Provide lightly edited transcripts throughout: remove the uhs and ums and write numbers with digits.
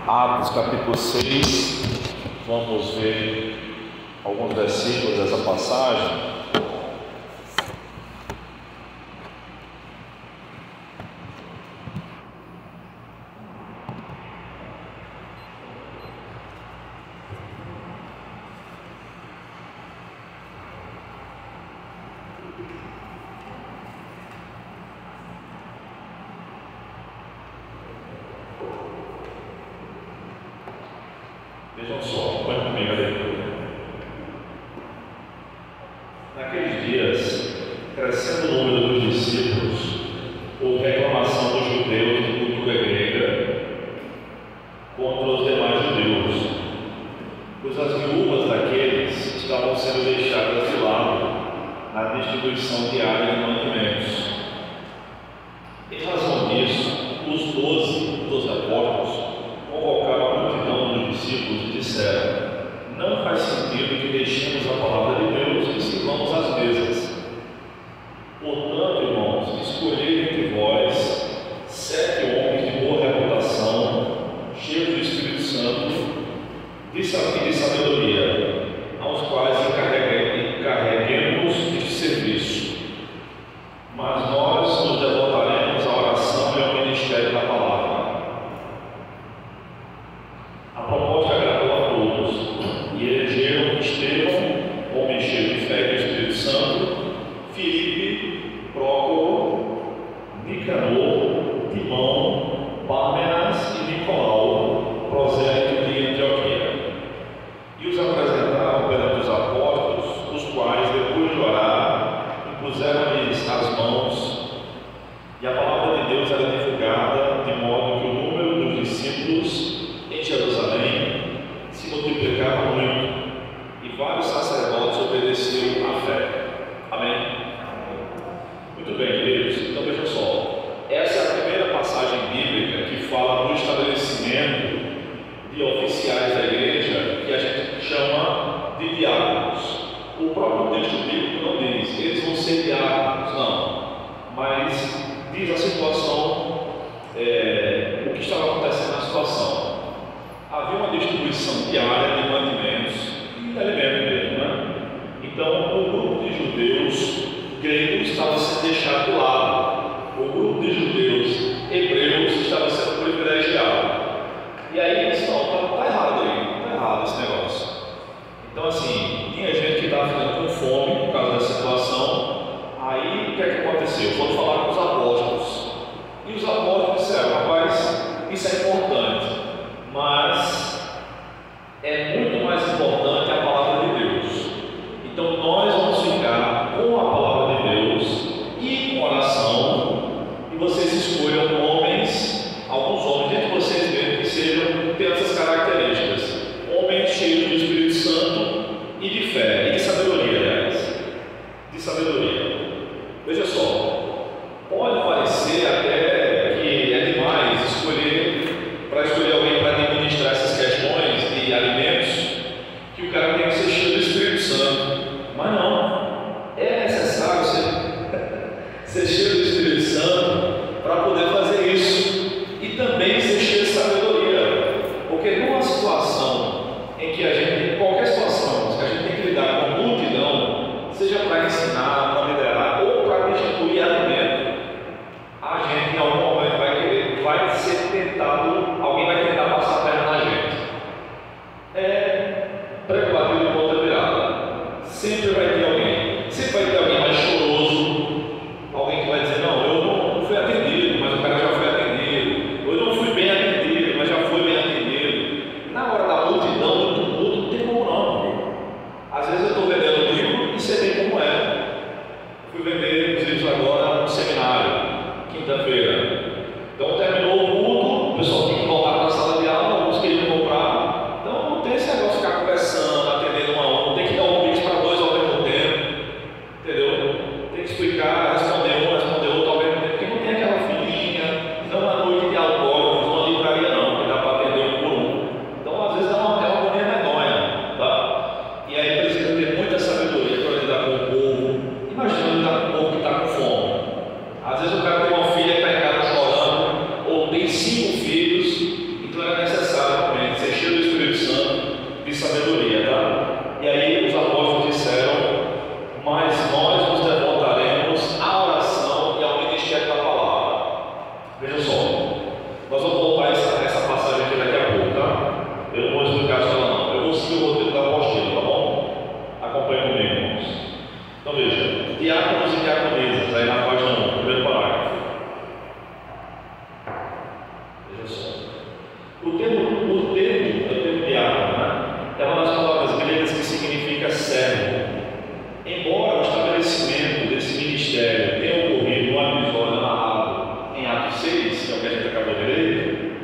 Atos capítulo 6, vamos ver alguns versículos dessa passagem. Vejam só, acompanhe comigo a leitura. Naqueles dias, crescendo o número dos discípulos, houve reclamação dos judeus de cultura grega contra os demais judeus, pois as viúvas daqueles estavam sendo deixadas de lado na distribuição diária de mantimentos. Em razão disso, os 12 apóstolos convocaram a multidão dos discípulos e disseram: não faz sentido que deixemos a palavra de Deus e sirvamos às mesas. Portanto, irmãos, escolhei entre vós 7 homens de boa reputação, cheios do Espírito Santo e de sabedoria, aos quais encarreguemos este serviço. Mas nós nos devotaremos à oração e ao ministério da palavra. A proposta agradou a todos, e elegeram Estevão, homem cheio de fé e do Espírito Santo, Filipe, Prócoro, Nicanor, Timão, Pármenas e Nicolau, prosélito de Antioquia. E os apresentaram perante os apóstolos, os quais, depois de orar, impuseram-lhes as mãos, e a palavra de Deus era divulgada, de modo que o número dos discípulos em Jerusalém se multiplicava muito, e vários sacerdotes obedeceram à fé. Amém? Muito bem, queridos. Então vejam só, essa é a primeira passagem bíblica que fala do estabelecimento de oficiais da igreja, que a gente chama de diáconos. O próprio texto bíblico não diz eles vão ser diáconos, não, mas diz a situação, o que estava acontecendo na situação. Havia uma distribuição diária de mantimentos e de alimento mesmo, né? Então, o grupo de judeus gregos estava sendo deixado de lado, o grupo de judeus hebreus estava sendo privilegiado. E aí eles falam: está errado aí, está errado esse negócio. Então, assim, tinha gente que estava ficando com fome por causa da situação. Aí o que é que aconteceu? Foram falar com os apóstolos, e os apóstolos disseram: rapaz, isso é importante, mas é muito mais importante a palavra de Deus. Então nós vamos ficar com a palavra de Deus e com oração, e vocês escolham homens, alguns homens entre vocês mesmos que sejam, tenham essas características, homens cheios do Espírito Santo e de fé, e de sabedoria, aliás, de sabedoria. Veja só, pode parecer até que é demais para escolher alguém para administrar O termo diácono, né, é uma das palavras gregas que significa servo. Embora o estabelecimento desse ministério tenha ocorrido no episódio narrado em Atos 6, que é o que a gente acabou de ler,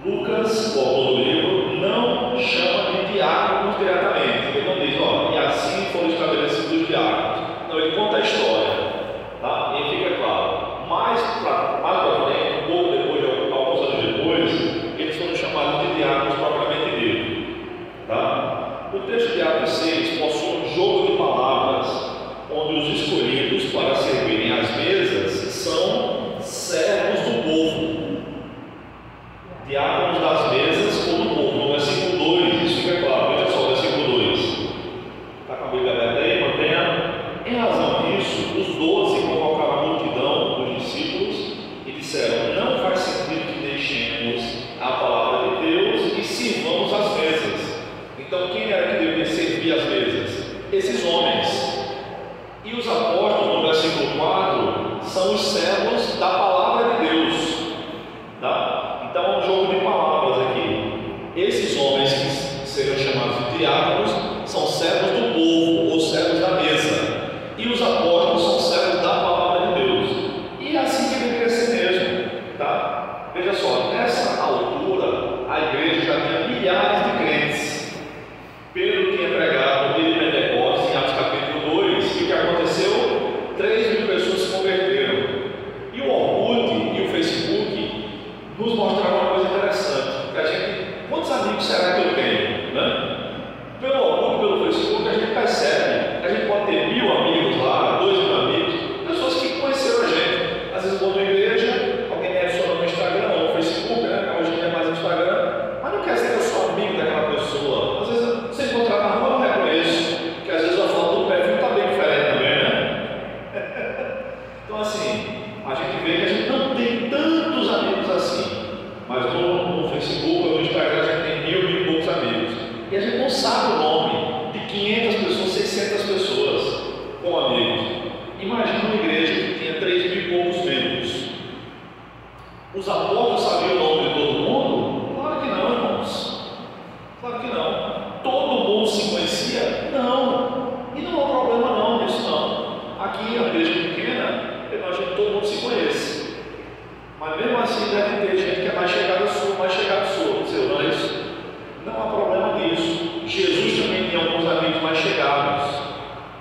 Lucas, o autor do livro, não chama de diáconos diretamente. Ele não diz, ó, e assim foram estabelecidos os diáconos. Não, ele conta a história, tá? E fica claro. Mais para frente, um pouco depois, alguns anos depois, eles foram chamados de diáconos propriamente dito, tá? O texto de Atos 6 possui um jogo de palavras, onde os escolhidos para servirem às mesas são servos do povo. Diáconos das mesas ou do povo. No versículo 2, isso fica claro. Veja só o versículo 2. Está com a Bíblia aberta aí? Mantenha. Em razão disso, os 12 convocaram a multidão dos discípulos e disseram: não faz sentido que deixemos a palavra de Deus e sirvamos as mesas. Então, quem era que deveria servir as mesas? Esses homens. E os apóstolos, no versículo 4, são os servos da palavra de Deus. Tá? Então é um jogo de palavras aqui. Esses homens que serão chamados de diáconos são servos do povo, ou servos da mesa. E os apóstolos são servos da palavra de Deus. E é assim que deveria ser mesmo. Tá? Veja só, nessa altura, a igreja já tinha milhares de crentes. Pedro tinha pregado no dia de Pentecostes, em Atos capítulo 2, e o que aconteceu? 3.000 pessoas se converteram. E o Orkut e o Facebook nos mostraram uma coisa interessante. Que a gente, quantos amigos será que eu tenho? Né? Pelo Orkut, pelo Facebook, a gente percebe. A gente pode ter 1.000 amigos lá, 2.000 amigos, pessoas que conheceram a gente. Às vezes vou na igreja, alguém me adiciona no Instagram ou no Facebook, né? Hoje não é mais Instagram, mas não quer dizer que eu sou amigo daquela pessoa. Às vezes, se encontrar na rua, eu não reconheço, porque às vezes a foto do perfil está bem diferente também, né? Então, assim, a gente vê que a gente não tem tantos amigos assim, mas no Facebook ou no Instagram a gente tem 1.000 e poucos amigos, e a gente não sabe o nome de 500 pessoas, 600 pessoas com amigos. Imagina uma igreja que tinha 3.000 e poucos membros. Os apóstolos sabiam o nome de todo mundo? Claro que não, irmãos. Claro que não. Todo mundo se conhecia? Não. E não há problema não nisso não. Aqui, a igreja pequena, eu imagino que todo mundo se conhece. Mas mesmo assim deve ter gente que é mais chegada sua, seu, não é isso? Não há problema nisso. Jesus também tinha alguns amigos mais chegados.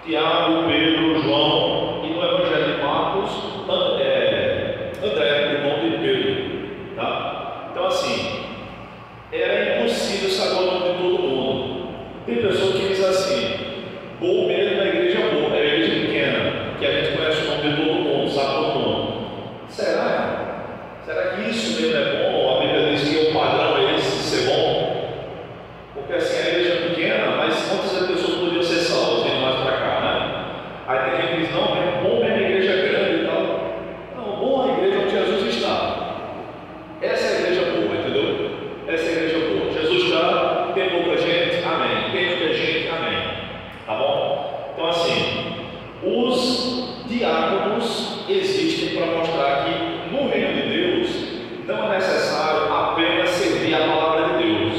Tiago, Pedro, João, e no Evangelho de Marcos, André, irmão de Pedro. Tá? Então assim, era impossível saber o nome de todo mundo. Tem pessoa que diz assim: bom mesmo é a igreja boa, é a igreja pequena, que a gente conhece o nome de todo mundo, sabe todo mundo. Será? Será que isso mesmo é bom? A Bíblia diz que o padrão é esse de ser bom? Porque assim, a igreja é pequena, mas quantas pessoas poderiam ser salvas vindo mais para cá, né? Aí tem gente que diz: não, é bom mesmo a igreja grande e tal. Não, bom é a igreja onde Jesus está. Essa é a igreja boa, entendeu? Essa é a igreja boa. Jesus está, tem pouca gente, amém. Tem muita gente, amém. Tá bom? Então assim, os diáconos existem para mostrar que no reino de Deus não é necessário apenas servir a palavra de Deus.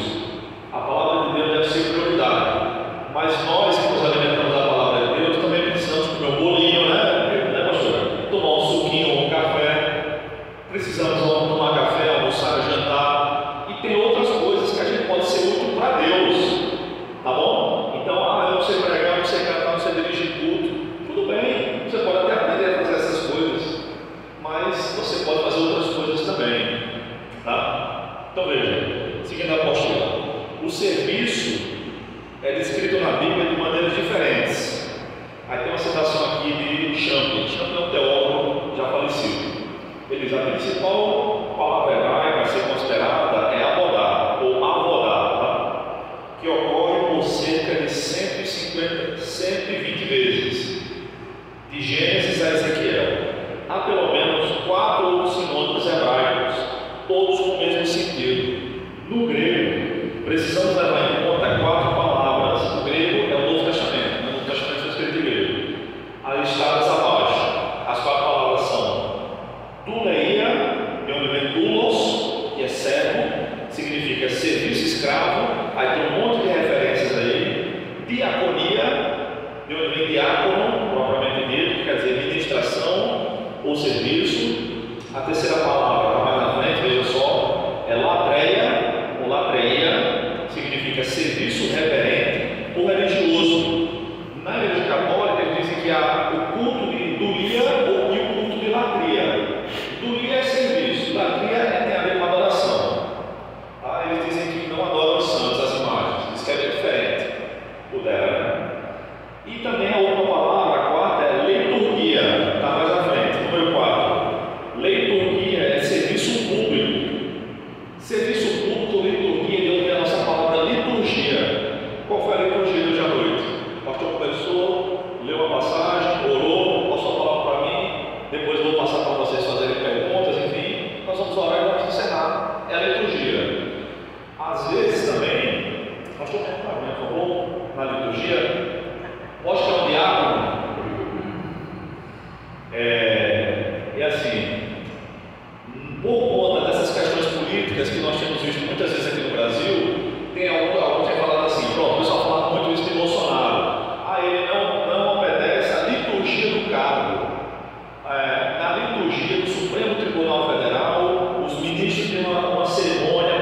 A palavra de Deus deve ser prioridade. Mas nós que nos alimentamos da palavra de Deus também precisamos comer um bolinho, né, pastor? Tomar um suquinho ou um café. Precisamos tomar café, almoçar, jantar. E tem outras coisas que a gente pode ser útil para Deus. Tá bom? Então, eu não sei pregar, não sei cantar, não sei dirigir culto. Tudo bem, você pode até aprender a fazer essas coisas, mas você pode fazer outras coisas também. Tá? Então veja, seguindo a apostila, o serviço é descrito na Bíblia de maneiras diferentes. Aí tem uma citação aqui de Champlin. Champlin é um teólogo já falecido. Ele diz: a principal palavra hebraica a ser considerada é abodá, ou avodá, tá? Que ocorre por cerca de 120 vezes, de Gênesis a Ezequiel. Há pelo menos 4 outros sinônimos hebraicos, todos com o mesmo sentido. No grego, precisamos levar em conta 4 palavras. O grego é o Novo Testamento. O Novo Testamento foi escrito em grego. Alistadas abaixo. As 4 palavras são duleia, de onde vem doulos, que é servo, significa Serviço público, liturgia, deu a nossa palavra liturgia. Qual foi a liturgia de hoje à noite? O pastor começou, leu a passagem, orou, passou a palavra para mim, depois vou passar para vocês fazerem perguntas, enfim, nós vamos orar e vamos encerrar. É a liturgia. Às vezes também, pastor, por favor, na liturgia, pode ter um diácono. É assim, por conta dessas questões políticas que nós temos visto muitas vezes aqui no Brasil, tem alguns que falam assim, pronto, o pessoal fala muito isso de Bolsonaro. Ele não obedece à liturgia do cargo. Na liturgia do Supremo Tribunal Federal, os ministros têm uma cerimônia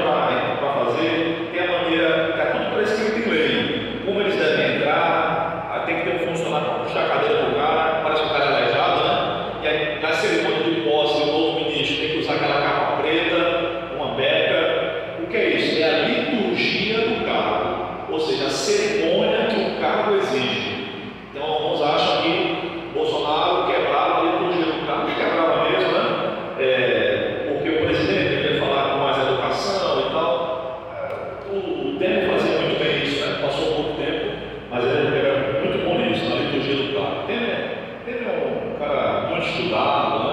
para fazer, tem a maneira, está tudo prescrito em lei, como eles devem entrar, tem que ter um funcionário para puxar a cadeira do cara, parece que o cara é aleijado, né? E aí, na cerimônia de posse do novo ministro, tem que usar aquela capa preta, uma beca. O que é isso? É a liturgia do cargo, ou seja, a cerimônia que o cargo exige. Então, alguns acham que Bolsonaro quebrava a liturgia do cargo, quebrava mesmo, né? Porque o presidente deveria falar com mais educação e tal. O Temer fazia muito bem isso, né? Passou pouco tempo, mas ele era muito bom nisso, na liturgia do cargo. Temer é um cara muito estudado, né?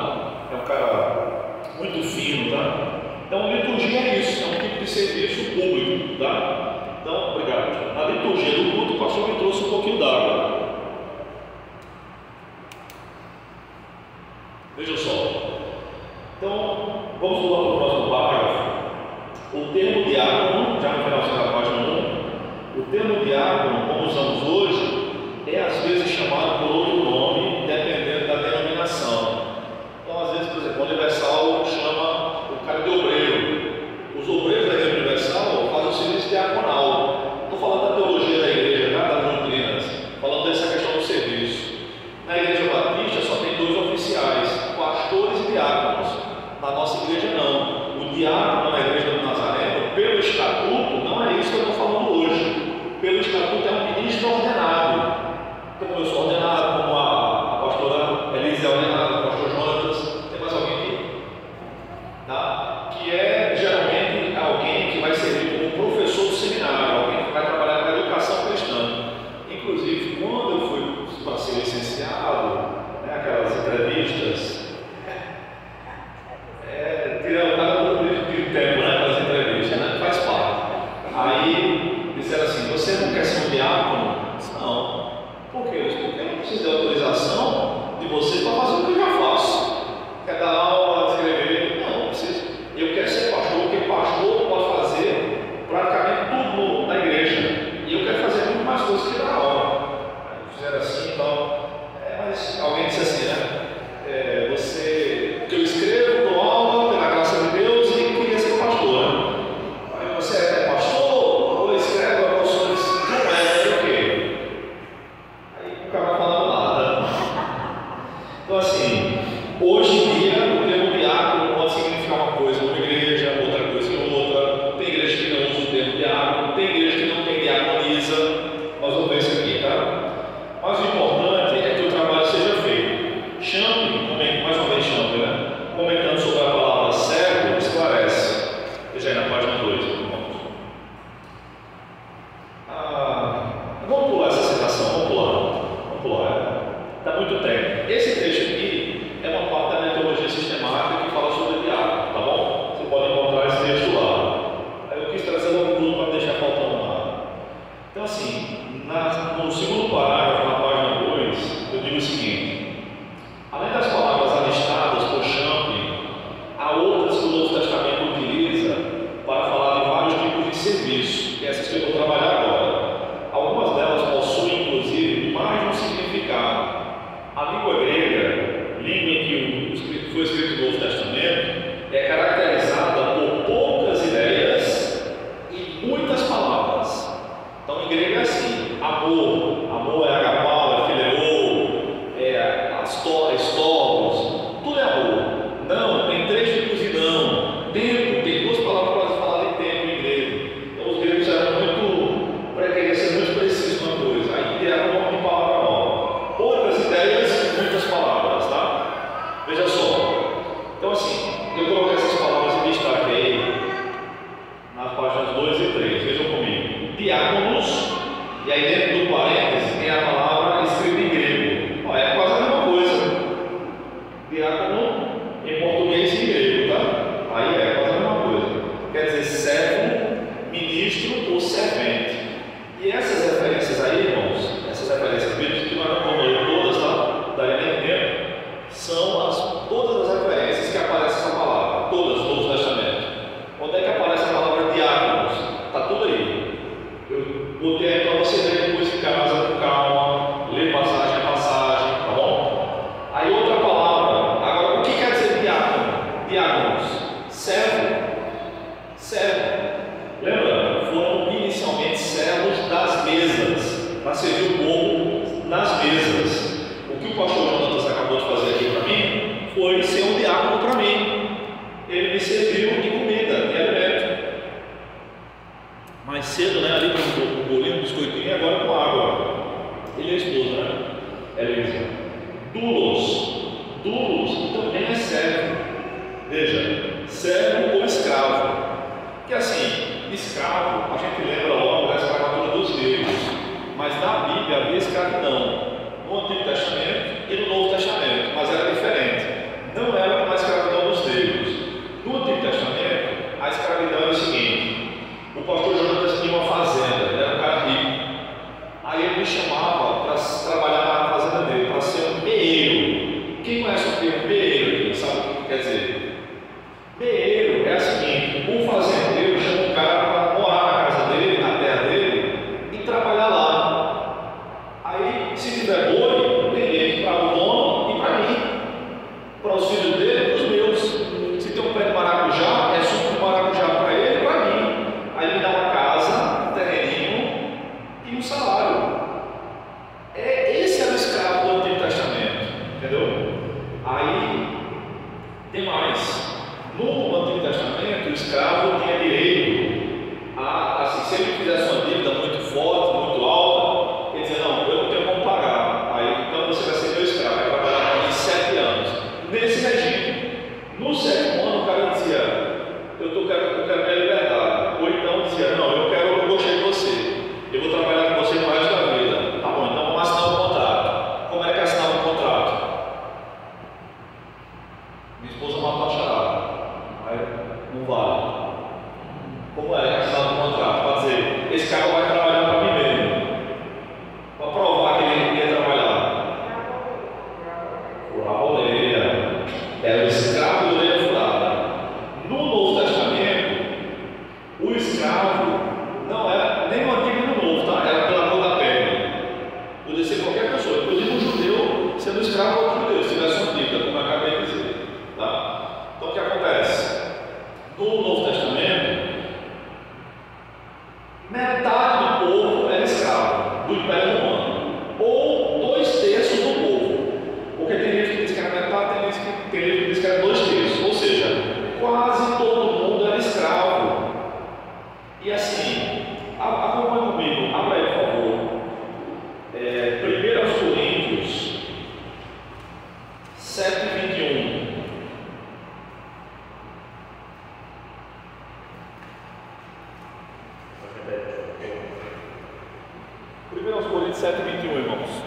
É um cara muito fino, tá? Então, liturgia é isso, é um tipo de serviço público, tá? Então, obrigado. Na liturgia do culto, o pastor me trouxe um pouquinho d'água. Veja só. Então, vamos pular para o próximo parágrafo. O termo diácono, já no finalzinho da página 1, o termo diácono, como usamos hoje, é às vezes chamado por outro nome, dependendo da denominação. Então, às vezes, por exemplo, a Universal chama o cara de obreiro. Os obreiros da Igreja Universal fazem o serviço diaconal. Estou falando da teologia da igreja, tá? Das doutrinas, falando dessa questão do serviço. Na Igreja Batista só tem 2 oficiais, pastores e diáconos. Na nossa igreja não. O diácono na Igreja do Nazareno, pelo estatuto, não é isso que eu estou falando hoje. Pelo estatuto é um ministro ordenado. Como eu sou ordenado, como a pastora Elise é ordenada, o pastor Jonatas, tem mais alguém aqui? Tá? Que é geralmente alguém que vai servir como professor do seminário, alguém que vai trabalhar na educação cristã. Inclusive, quando eu fui para ser licenciado, né, aquelas entrevistas, tirando o cara do tempo, né, aquelas entrevistas, né, faz parte. Aí disseram assim: você não quer ser um diácono? Não. Por quê? Porque eu não preciso de autorização de você para fazer o que eu já faço. Quer dar aula, escrever? Não preciso. Eu quero ser pastor, porque pastor pode fazer praticamente tudo na igreja. E eu quero fazer muito mais coisas que dar aula. Aí fizeram assim e tal. Mas alguém disse assim, né? Você, que eu escrevo, dou aula, pela graça de Deus, e queria ser pastor, né? Aí você é pastor, ou escreve, ou professor, não é o quê? Aí o cara não falava nada. Então, assim, hoje em dia, o termo diácono pode significar uma coisa numa igreja, outra coisa em outra. Tem igreja que não usa o termo diácono, tem igreja que não tem diaconisa. Nós vamos ver isso aqui, tá? Mas o importante é que o trabalho seja feito. Champlin, mais uma vez Champlin, né? Comentando sobre a palavra servo, esclarece. Veja aí na página 2. Vamos pular essa citação, vamos pular. Está muito técnico. Esse texto aqui é uma parte da metodologia sistemática que fala sobre diácono, tá bom? Você pode encontrar esse texto lá. Aí eu quis trazer logo tudo para não deixar faltando nada. Então, assim, no segundo parágrafo, na página 2, servo, ministro ou servente. E essas referências aí, irmãos, essas referências bíblicas, que nós não vamos ler todas, tá? Daria nem tempo, são todas as referências que aparecem essa palavra, todas no Novo Testamento. Onde é que aparece a palavra diáconos? Está tudo aí. Eu botei aí para você ler depois em casa com calma, ler passagem a passagem, tá bom? Aí outra palavra, agora o que quer dizer diácono? Diáconos, servo. Lembra? Foram inicialmente servos das mesas, para servir o povo nas mesas. O que o pastor Jonatas acabou de fazer aqui para mim foi ser um diácono para mim. Ele me serviu de comida, de alimento. Mais cedo, né? Ali com um bolinho, um biscoitinho, e agora com água. Ele é a esposa, né? Elisa. Dulos também é servo. Veja, servo ou escravo. Que assim, escravo, a gente lembra logo da escravatura dos gregos, mas na Bíblia havia escravidão no Antigo Testamento e no Novo Testamento, mas era diferente. Não era como a escravidão dos gregos. No Antigo Testamento, a escravidão era o seguinte: o pastor Jonatas tinha uma fazenda, ele era um cara rico. Aí ele me chamava para trabalhar na fazenda dele, para ser um meeiro. Quem conhece o termo meeiro? Sabe o que quer dizer? Meeiro é o seguinte: um fazendeiro chama um cara para morar na casa dele, na terra dele, e trabalhar lá. Aí, se tiver boi, tem leite para o dono e para mim, para os filhos dele e para os meus. Se tem um pé de maracujá, é suco de maracujá para ele e para mim. Aí ele me dá uma casa, um terreninho e um salário. Esse era o escravo do Antigo Testamento, entendeu? Aí tem mais. No Antigo Testamento, o escravo tinha direito a, assim, se ele fizesse uma dívida muito forte, muito alta, ele dizia: não, eu não tenho como pagar. Aí, então você vai ser meu escravo, vai trabalhar para mim 7 anos. Nesse regime, no 7º ano, o cara dizia: eu quero minha liberdade. Ou então dizia: não, eu gostei de você, eu vou trabalhar com você no resto da vida. Tá bom, então vamos assinar um contrato. Como é que assinava um contrato? Minha esposa matou a charada. Não vale. Como é que assinava um contrato? Para dizer: esse cara vai trabalhar para mim mesmo, para provar que ele ia trabalhar. Furar a orelha. Era o escravo de orelha furada. No Novo Testamento, o escravo não era nem no Antigo nem no Novo, tá? Era pela cor da pele. Podia ser qualquer pessoa, inclusive um judeu sendo escravo ou judeu, se tivesse uma dívida, como eu acabei de dizer. Tá? Então o que acontece? No Novo Testamento, metade do povo era escravo do Império Romano, ou 2/3 do povo, porque tem livro que diz que era metade, tem livro que diz que era 2/3, ou seja, quase todo mundo era escravo. E assim, acompanhe comigo, abra aí, por favor, 1 Coríntios 7:21. 1 Coríntios 7:21, irmãos.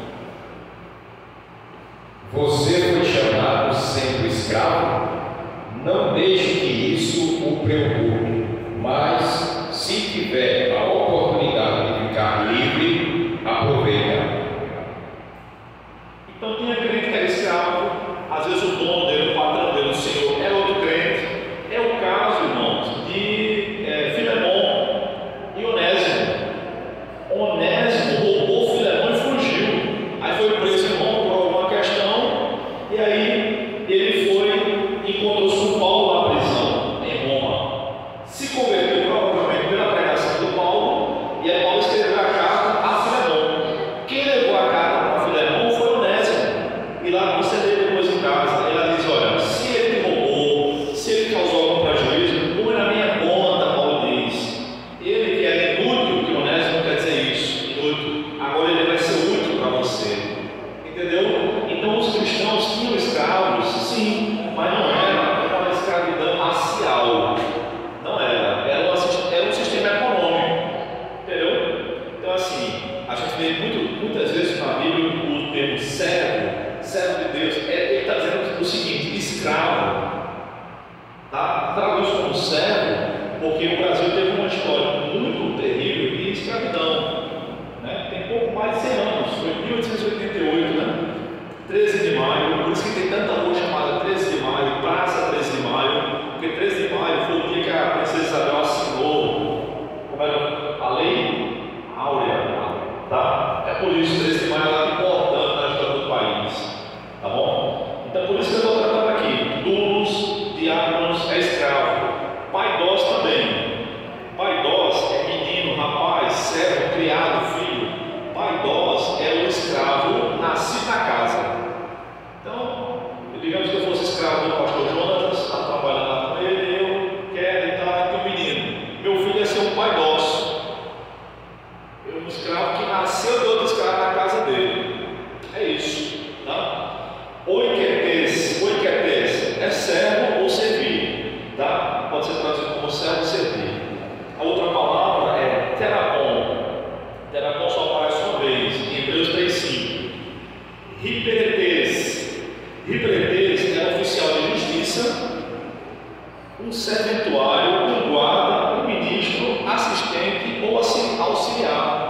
Você foi chamado sendo escravo? Não deixe que isso o preocupe, mas se tiver a oportunidade de ficar livre, aproveita. Então tinha crente que era escravo, às vezes o dono dele, o patrão dele, o senhor, era outro crente. É o caso, irmãos, de Filemon e Onésimo. Onésimo roubou Filemon e fugiu. Aí foi preso em Roma por alguma questão, e aí ele foi 1988, né? 13 de maio, por isso que tem tanta rua chamada 13 de maio, Praça 13 de maio, porque 13 de maio foi o dia que a princesa Isabel assinou, como era a lei áurea, tá? É por isso que 13 de maio é importante na história do país, tá bom? Então por isso que eu estou tratando aqui, dulos, diáconos é escravo, paidós também. Paidós é menino, rapaz, servo, criado, filho. Paidós é o escravo nascido na casa. Então, digamos que eu fosse escravo do pastor Jonatas, está trabalhando lá com ele, eu quero e tal, então menino. Meu filho ia ser um paidós. Um escravo que nasceu de outro escravo na casa dele. É isso, tá? Oiketes é servo ou servir, tá? Pode ser traduzido como servo ou servir. A outra palavra é terapon. Terapon só aparece uma vez, em Hebreus 3:5. Hiperetes. Hiperetes é oficial de justiça, um serventuário, um guarda, um ministro, assistente ou auxiliar.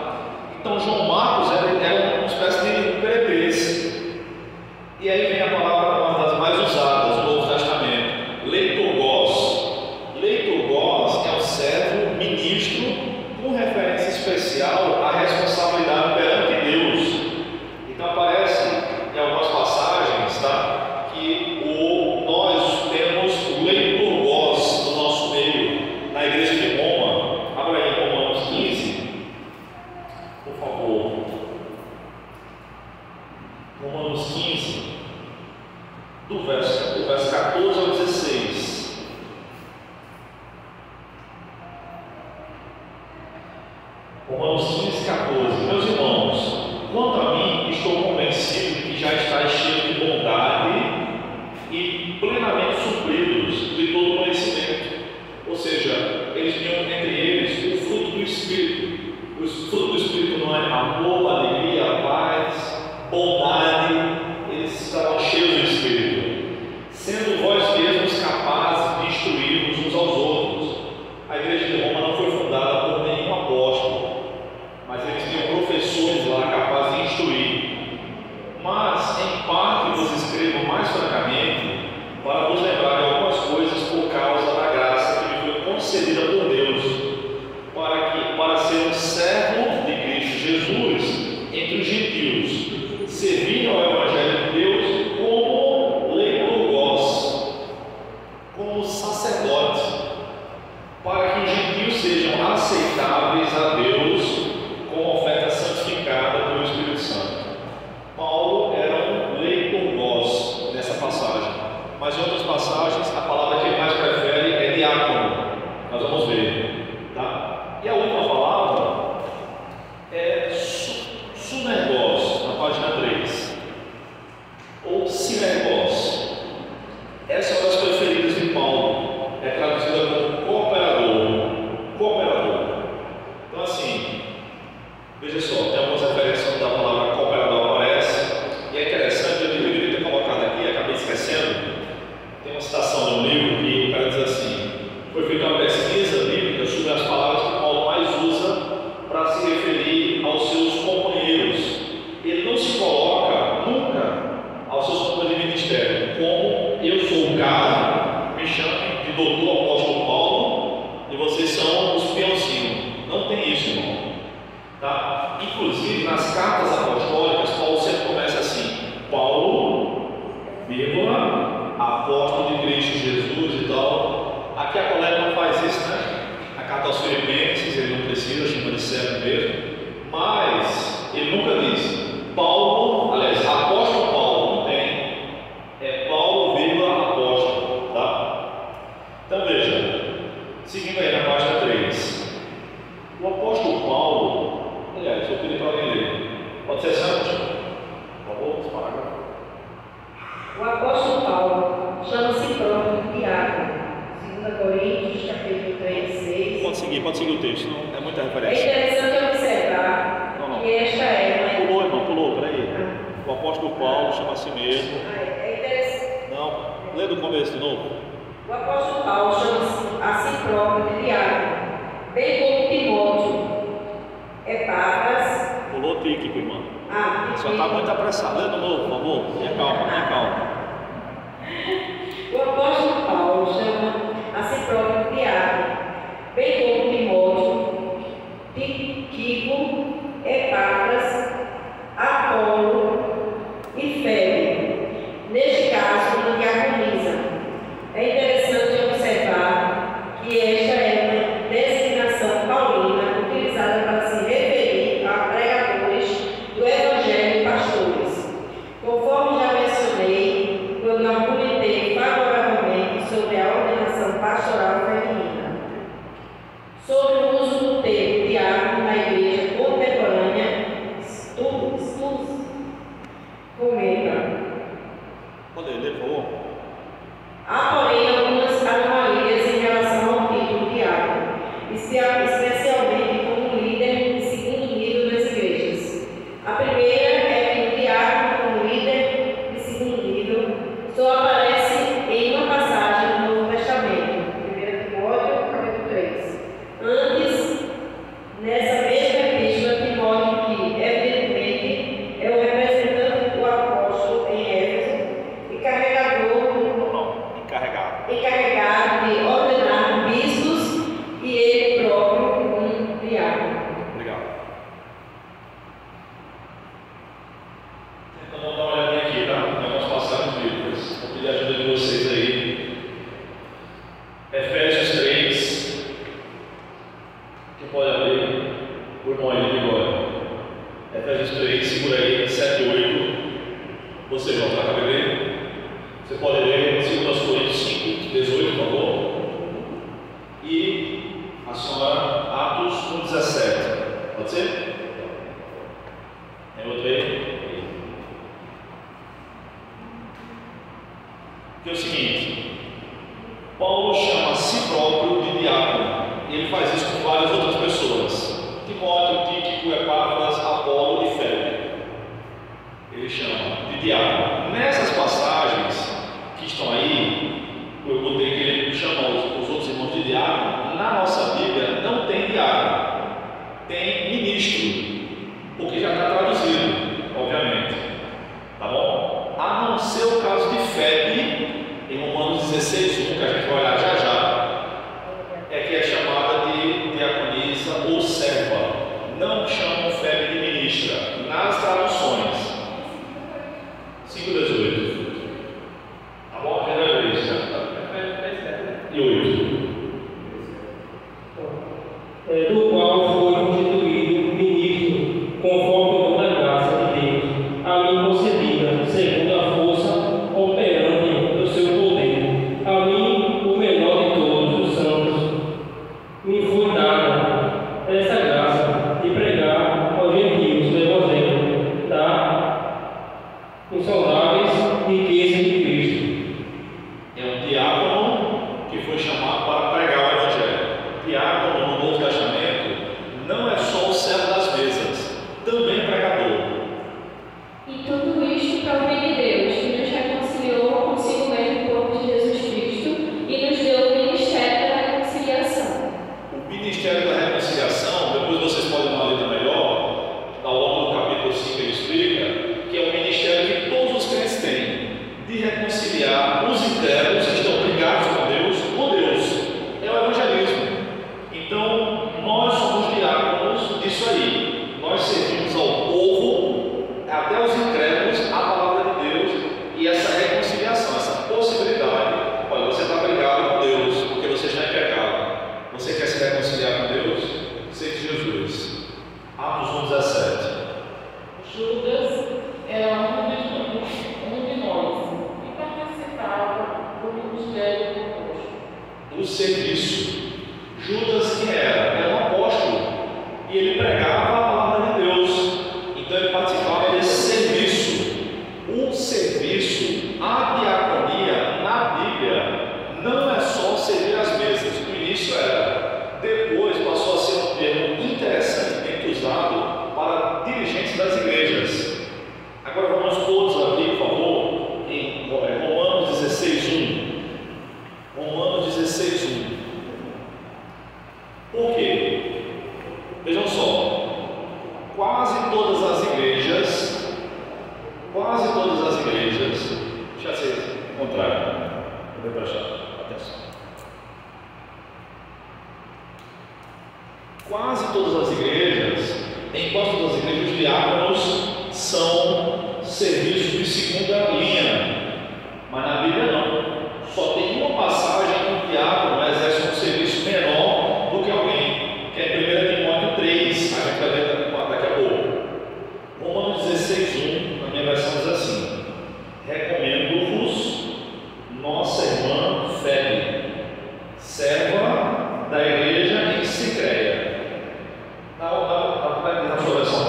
Então João Marcos era uma espécie de hiperetes. E aí vem a palavra, uma das mais usadas no Novo Testamento, leitorgos. Leitorgos é o servo, ministro, com referência especial à responsabilidade perante Deus. Então aparece em algumas passagens, tá, que nós temos leitorgos no nosso meio, na igreja de Roma. Abra aí Romanos 15, por favor. Romanos 15, do verso 14 ao 16. Romanos 15, 14. Meus irmãos, quanto a mim, estou convencido de que já estáis cheios de bondade e plenamente supridos de todo conhecimento. Ou seja, eles tinham entre eles o fruto do Espírito. O fruto do Espírito não é amor, alegria, paz, bondade. Eles estavam cheios do Espírito, sendo vós mesmos capazes de instruir-vos uns aos outros. A igreja de Roma não foi fundada por nenhum apóstolo, mas eles tinham professores lá capazes de instruir. Mas, em parte, vos escrevo mais francamente para vos lembrar de algumas coisas por causa da graça que me foi concedida por Deus, para ser um servo de Cristo Jesus entre os gentios, servindo ao Evangelho de Deus como leitorgos, como sacerdote, para que os gentios sejam aceitáveis a Deus com oferta santificada pelo Espírito Santo. Paulo era um leitorgos nessa passagem, mas em outras passagens a palavra que ele mais prefere é diácono. Nós vamos ver, tá? E a última palavra é sunergos, na página 3, ou sinergos. Essa é uma das preferidas de Paulo, é traduzida como cooperador. Então assim, veja só, tem algumas referências onde a palavra cooperador aparece, e é interessante, eu deveria ter colocado aqui, acabei esquecendo. Tem uma citação no livro que o cara diz assim: foi feita uma pesquisa bíblica sobre as palavras que Paulo mais usa para se referir aos seus companheiros. Ele não se coloca nunca aos seus companheiros de ministério como eu sou o cara, me chame de doutor apóstolo Paulo e vocês são os peãozinhos. Não tem isso, irmão. Tá? Inclusive nas cartas apostólicas, Paulo sempre começa assim: Paulo, vírgula, apóstolo de Cristo Jesus e tal. Aqui a colega não faz isso, né? A carta aos Filipenses, ele não precisa, chama de servo mesmo, mas ele nunca diz Paulo, aliás, apóstolo Paulo, não tem, é Paulo, vírgula, apóstolo, tá? Então veja, seguindo aí na página 3, o apóstolo Paulo, aliás, eu pedi para alguém ler, pode ser certo? Por favor, vamos parar. O apóstolo Paulo chama-se próprio diácono, 2 Coríntios, capítulo 3, 6. Pode seguir o texto, não é muita É referência. interessante observar que esta é uma... Pulou, irmão, pulou, peraí. O apóstolo Paulo chama a si mesmo. É interessante. Não, lê do começo de novo. O apóstolo Paulo chama-se a si próprio de diácono, bem como Timóteo, Epáfras, Pulou Tíquico, irmão. Só está muito apressado. Lê de novo, por favor. Tenha calma. O apóstolo Paulo chama a si próprio diácono, bem como Timóteo, Tíquico, Epáfras, Apolo e Febe. Neste caso, não diaconiza. É interessante observar que esta é uma designação paulina utilizada para se referir a pregadores do Evangelho e pastores. Conforme já mencionei, quando argumentei favoravelmente sobre a ordenação pastoral feminina. Sobre o uso do termo diácono na igreja contemporânea, comenta. Pode ler, por favor. Há, porém, algumas anomalias em relação ao título diácono, especialmente como líder de segundo nível nas igrejas. A primeira é que o diácono como líder de segundo nível só aparece em uma passagem do Novo Testamento, 1 Timóteo, capítulo 3. Antes, nessa mesma epístola, Timóteo, que evidentemente é o representante do apóstolo em Éfeso e encarregado de ordenar bispos e ele próprio um diácono. Legal. Então vamos dar uma olhadinha aqui, tá? Nós vamos passar nos livros. Vou pedir a ajuda de vocês aí. Efésios 3. Quem pode abrir? O irmão aí agora. Efésios 3, segura aí, 7 e 8. Vocês vão para a bebê. Você pode ler 2 Coríntios 5, 18, por favor. E a senhora Atos 1, 17. Pode ser? Tem outro aí? Que é o seguinte: Paulo chama a si próprio de diácono. E ele faz isso com várias outras pessoas: Timóteo, Tíquico, Epáfras, Apolo e Febe. Ele chama de diácono. Nessas passagens que estão aí, eu botei que ele chama os outros irmãos de diácono. Na nossa Bíblia não tem diácono, tem ministro, porque já está traduzido, obviamente, tá bom? A não ser o caso de Febe, em Romanos 16:1, que a gente vai olhar já já, é que é chamada de diaconisa ou serva. Não chamam Febe de ministra nas traduções. 5:18. Tá bom? Primeira vez, né? E 8. Do qual foi constituído ministro, conforme toda a graça de Deus, a mim concedida, segundo a força operante do seu poder. A mim, o menor de todos os santos, me foi dada essa graça de pregar aos gentios o Evangelho da insondáveis riqueza de Cristo. É um diácono que foi chamado para pregar o Evangelho. Diácono no Novo Testamento não é só o servo das mesas, também pregador. E tudo isto provém de Deus, que nos reconciliou consigo mesmo no corpo de Jesus Cristo e nos deu o ministério da reconciliação. O ministério da reconciliação, depois vocês podem dar uma lida melhor, ao longo do capítulo 5 ele explica que é o ministério que todos os crentes têm, de reconciliar os incrédulos que estão brigados com Deus. É o evangelismo. Então, nós somos diáconos disso aí. Nós servimos ao povo, até os incrédulos, a palavra de Deus e essa reconciliação, essa possibilidade. Olha, você está brigado com Deus porque você está em pecado. Você quer se reconciliar com Deus? Seja Jesus. Atos 1:17. Judas era um de nós e participava do ministério conosco. Do serviço. Judas quem era? Era um apóstolo. E ele pregava a palavra de Deus. quase todas as igrejas, em quase todas as igrejas, os diáconos são serviços de segunda linha, mas na Bíblia não. Só tem uma passagem que o diácono exerce um serviço menor do que alguém, que é 1 Timóteo 3, a gente vai ler daqui a pouco. Romanos 16:1, na minha versão diz assim: recomendo-vos nossa irmã Febe, serva da igreja em Sincreia. Na sua versão,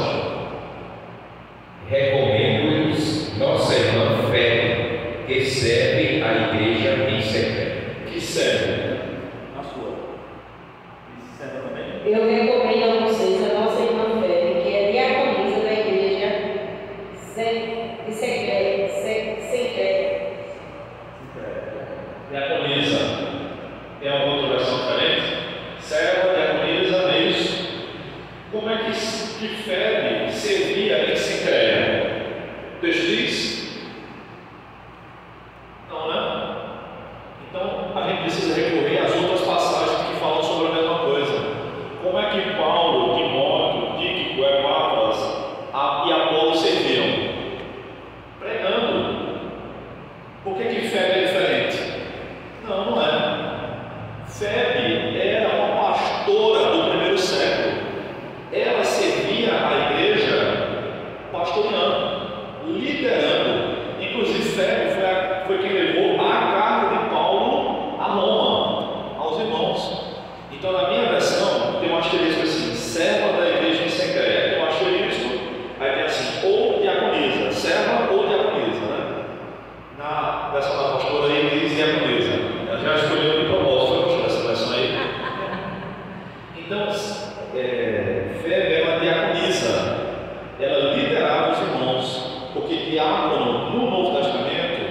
recomendo-lhes nossa irmã Febe, que serve a igreja em secreto. que serve na sua. E serve também? Eu recomendo a vocês a nossa irmã Febe, que é diaconisa da igreja de Secreta. Diaconisa. Tem alguma outra versão diferente? Serva, diaconisa, é isso. Como é que Febe servia em Sincreia? O texto diz? Não, né? Então a gente precisa recorrer às outras passagens que falam sobre a mesma coisa. Como é que Paulo, Timóteo, Tíquico, Epáfras e Apolo serviam? Pregando. Por que Febe é diferente? Não, não é. Febe era uma pastora do primeiro século. Ela servia a igreja pastoreando, liderando. Inclusive Febe foi quem levou a carta de Paulo a Roma, aos irmãos. Então na minha versão tem um asterisco assim: serva da igreja em Sincreia. Tem um asterisco, aí tem assim: ou diaconisa, serva ou diaconisa, né? Na versão da pastora aí diz diaconisa. Ela já escolheu de propósito essa versão aí. Então, Febe era uma diaconisa, ela liderava os irmãos, porque diácono no Novo Testamento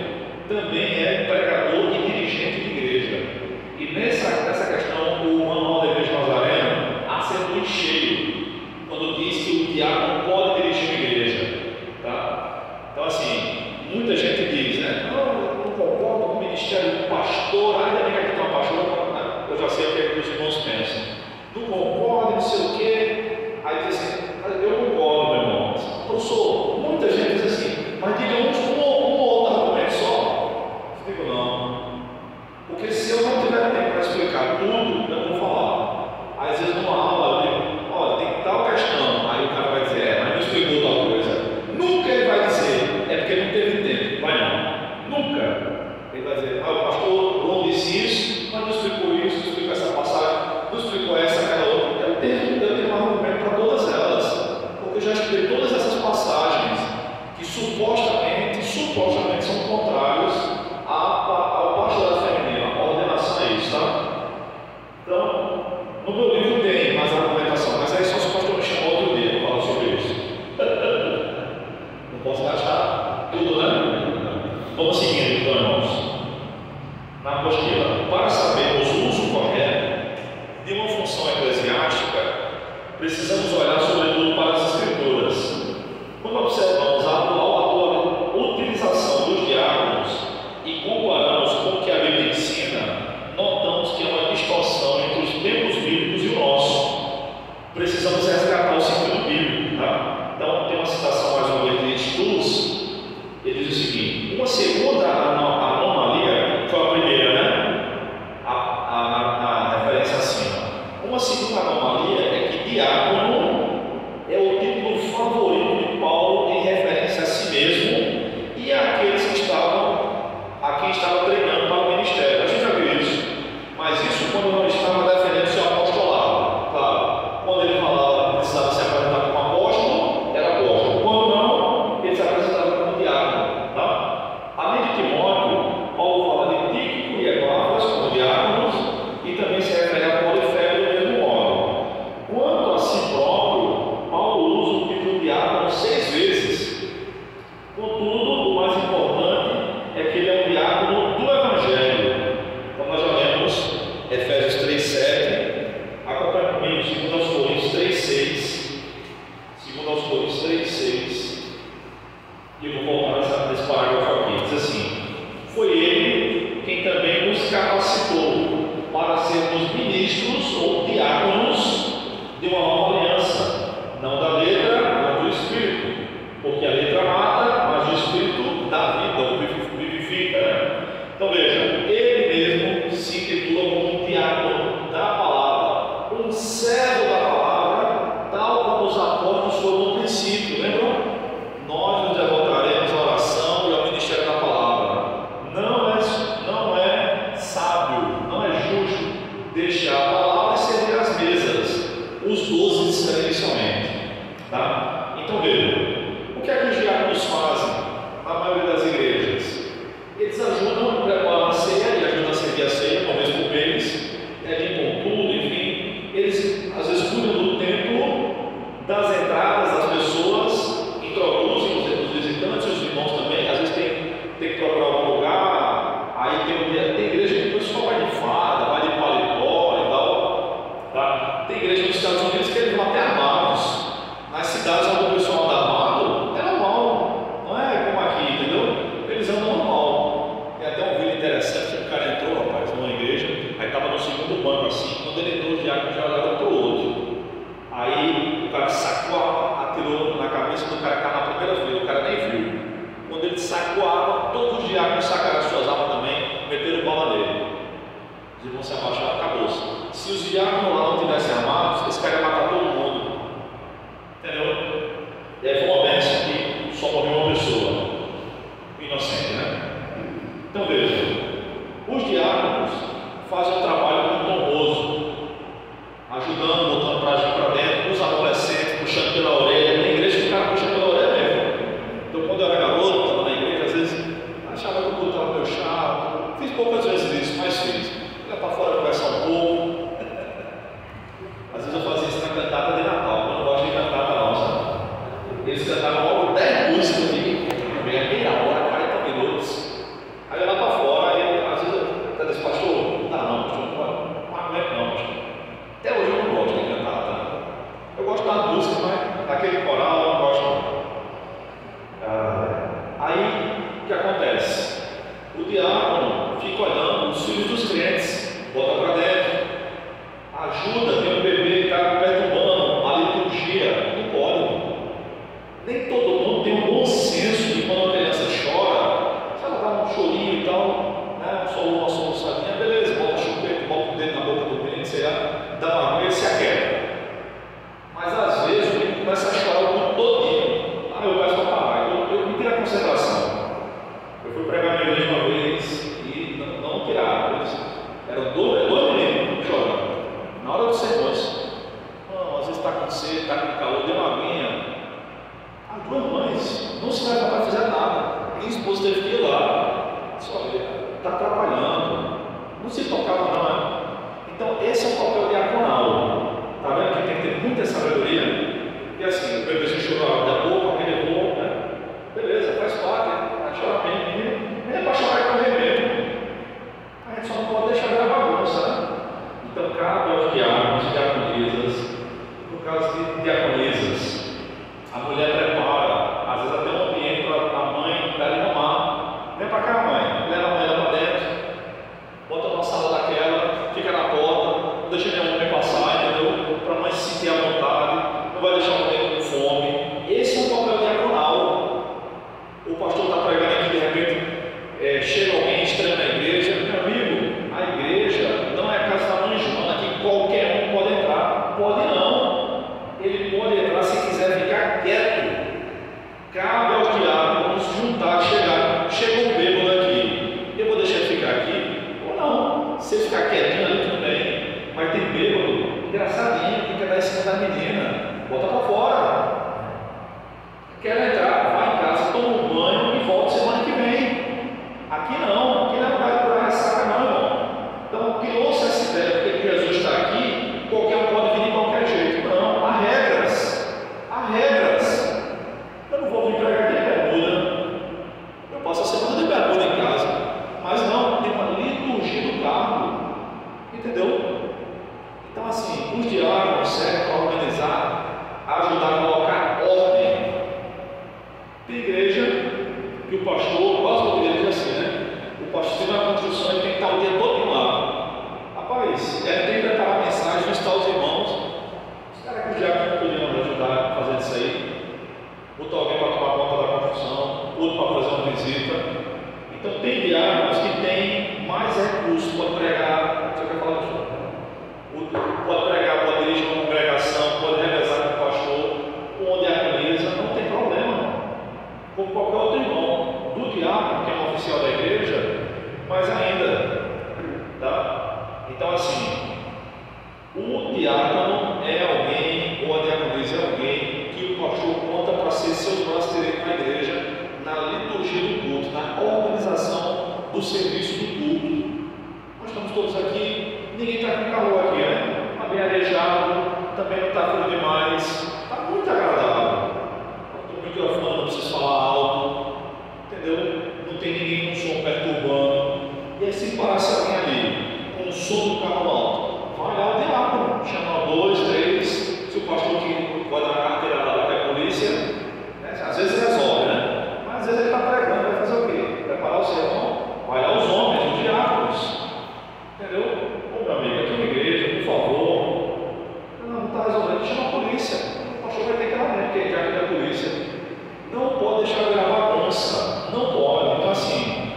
também é pregador e dirigente de igreja. E nessa questão, o manual da Igreja Nazarena acertou em cheio quando diz que o diácono pode dirigir uma igreja. Tá? Então, assim, muita gente diz, né? Não, eu não concordo com o ministério do pastor, ainda bem que aqui tem uma pastora, eu já sei o que os irmãos pensam. Não concordo, não sei o quê. Aí diz assim: eu concordo, meu irmão. Professor, muita gente diz assim, mas digamos um ou outro argumento só. Eu digo não. Porque se eu não tiver tempo para explicar tudo, eu vou falar. Às vezes numa aula eu digo: olha, tem tal questão. Aí o cara vai dizer: mas não explicou tal coisa. Nunca ele vai dizer: é porque não teve tempo. Vai não. Nunca. Ele vai dizer: o pastor Bruno disse isso, mas não explicou isso, não explicou essa passagem, não explicou essa, aquela outra. Eu tenho um argumento para todas elas, porque eu já estudei todas essas passagens que supostamente são contrários ao pastorado feminino, a ordenação é isso, tá? Então, no meu livro tem mais argumentação, mas aí só se o pastor me chamar outro dia para falar sobre isso. Não posso gastar tudo, né? Vamos seguindo, então, irmãos. Na apostila, para sabermos o uso correto de uma função eclesiástica, precisamos olhar sobretudo para as Escrituras. Quando observamos a atual utilização dos diáconos e comparamos com o que a Bíblia ensina, notamos que há uma distorção entre os tempos bíblicos e o nosso. Precisamos resgatar o sentido bíblico. Tá? Então, tem uma citação mais uma vez de Stulz. Ele diz o seguinte: uma segunda anomalia, foi a primeira, né? A referência acima. Uma segunda anomalia é que diácono é o título favorito de Paulo em referência a si mesmo e àqueles que a quem estava treinando para o ministério. A gente já viu isso, mas isso quando não estava defendendo seu apostolado. Claro, quando ele falava que precisava se apresentar como apóstolo, era apóstolo. Quando não, ele se apresentava como diácono. Tá? Além de Timóteo, Paulo fala de Tíquico e Epáfras como diáconos e também se refere a Apolo e Febe do mesmo modo. Quanto a si os 12 disseram inicialmente. Tá? Então veja, o que é que os diáconos fazem na maioria das igrejas? Eles ajudam a preparar a ceia e ajudam a servir a ceia uma vez por mês, limpam tudo, enfim. Eles às vezes cuidam do templo, das entradas das pessoas, introduzem os visitantes, os irmãos também. Às vezes tem que procurar algum lugar, aí tem igreja que o pessoal vai de fada, vai de paletó e tal. Tá? Tem igreja nos Estados Unidos que eles vão até armados. Nas cidades onde o pessoal anda armado, é normal, não é como aqui, entendeu? Eles andam normal. Tem até um vídeo interessante que o cara entrou, rapaz, numa igreja, aí estava no segundo banco assim, quando ele entrou, os diáconos já olharam para o outro. Aí o cara sacou, atirou na cabeça do cara que estava na primeira fila, o cara nem viu. Quando ele sacou a arma, todos os diáconos sacaram as suas armas também, meteram bala nele. Os irmãos se abaixaram, acabou-se. Se os diáconos lá não tivessem armados, eles queriam matar todo mundo. Entendeu? E aí foi uma bênção que só morreu uma pessoa. Inocente, né? Então veja, os diáconos fazem um trabalho muito honroso, ajudando, botando prazer para dentro, os adolescentes, puxando pela orelha. Tem igreja que o cara puxa pela orelha mesmo. Então quando eu era garoto, estava na igreja, às vezes achava que o culto estava meio chato. Fiz poucas vezes isso, mas fiz. Ia para fora conversar um pouco. Às vezes eu fazia isso na cantata de Natal. Eu não gosto de cantata não, sabe? Eles cantavam logo 10 músicas aqui, meia hora, 40 minutos. Aí eu lá para fora, aí às vezes eu disse, pastor, não dá não, pastor, não aguento não, pastor. Até hoje eu não gosto de cantata. Eu gosto da música, mas daquele coral eu não gosto não. Aí o que acontece? O diácono fica olhando os filhos dos crentes, bota para dentro, ajuda, tem um bebê que está perturbando a liturgia, não pode. Nem todo mundo tem um bom senso de quando a criança chora, se ela dá um chorinho e tal, né? Uma soluçadinha, beleza, bota chupeta, bota o dedo na boca do menino, sei lá, dá uma aguinha, ele se aquieta. Mas às vezes o menino começa a chorar o mundo todinho. Aí eu peço para parar, eu me tiro a concentração. Eu fui pregar na igreja uma vez e não tiraram. Eram dois meninos chorando. Na hora dos sermões, não, às vezes está com sede, está com calor, deu uma aguinha. As duas mães não se levantaram para fazer nada. Minha esposa teve que ir lá. Só está atrapalhando. Não se tocava, não, né? Então, esse é o papel diaconal. Está vendo que tem que ter muita sabedoria? E assim, o bebê chorou da boca, alguém levou, né? Beleza, faz parte. Vai chorar bem, nem é para chorar e correr mesmo. A gente só não pode deixar virar bagunça, né? Então, cabe aos diáconos e diaconisas, no caso de diaconisas, a mulher prepara, às vezes até um ambiente para a mãe dar de mamar. Vem para cá, mãe, leva a mãe lá para dentro, bota numa sala daquela, fica na porta, não deixa nenhum homem passar, entendeu? Para a mãe se sentir à vontade, não vai deixar o menino com fome. Esse é um papel diaconal. O pastor está pregando aqui, de repente, chega alguém estranho na igreja, meu amigo, a igreja não é a casa da mãe Joana, que qualquer um pode entrar. Pode não. Ele pode entrar se quiser ficar quieto. Cabe aos diáconos se juntar, chega um bêbado aqui. Eu vou deixar ele ficar aqui? Ou não? Se ele ficar quietinho ali, tudo bem. Mas tem bêbado, engraçadinho, que quer dar em cima da menina. Bota para fora. Quer entrar, vai em casa, toma um banho e volta semana que vem. Aqui não é lugar de curar ressaca, não, irmão. Então, criou-se essa ideia, porque Jesus está aqui, qualquer um pode vir de qualquer jeito. Não, há regras. Há regras. Eu não vou vir pregar aqui em bermuda. Eu passo a semana de bermuda em casa. Mas não, tem uma liturgia do cargo. Entendeu? Então, assim, os diáconos servem para organizar, ajudar a colocar ordem. Tem igreja que o pastor, quase toda igreja é assim, né? O pastor tem uma construção, ele tem que estar o dia todo lá. Rapaz, ele tem que preparar a mensagem, visitar os irmãos. Os caras que os diáconos podiam ajudar a fazer isso aí. Botar alguém para tomar conta da construção, outro para fazer uma visita. Então tem diáconos que têm mais recursos, pode pregar, você quer falar disso? Pode pregar, pode dirigir uma congregação, pode revezar com o pastor, com a diaconisa, não tem problema. Como qualquer outro irmão, do diácono, que é um oficial da igreja, mas ainda, tá? Então assim, o diácono é alguém serviço do culto. Nós estamos todos aqui, ninguém está com calor aqui, né? Está bem arejado, também não está frio demais, está muito agradável. O microfone não precisa falar alto, entendeu? Não tem ninguém com som perturbando. E aí se passa alguém ali com o som do carro alto, vai lá o diácono, chama 2, 3, se o pastor que vai dar uma carteirada lá para a polícia, né? Às vezes resolve, né? Mas às vezes ele está pregando, vai fazer o quê? Preparar o sermão, vai lá os homens, os diáconos, entendeu? Ô meu amigo, aqui na igreja, por favor, não está resolvendo, chama a polícia, o pastor vai ter que ir lá dentro, porque já que é a polícia, não pode deixar virar bagunça, não pode. Então assim,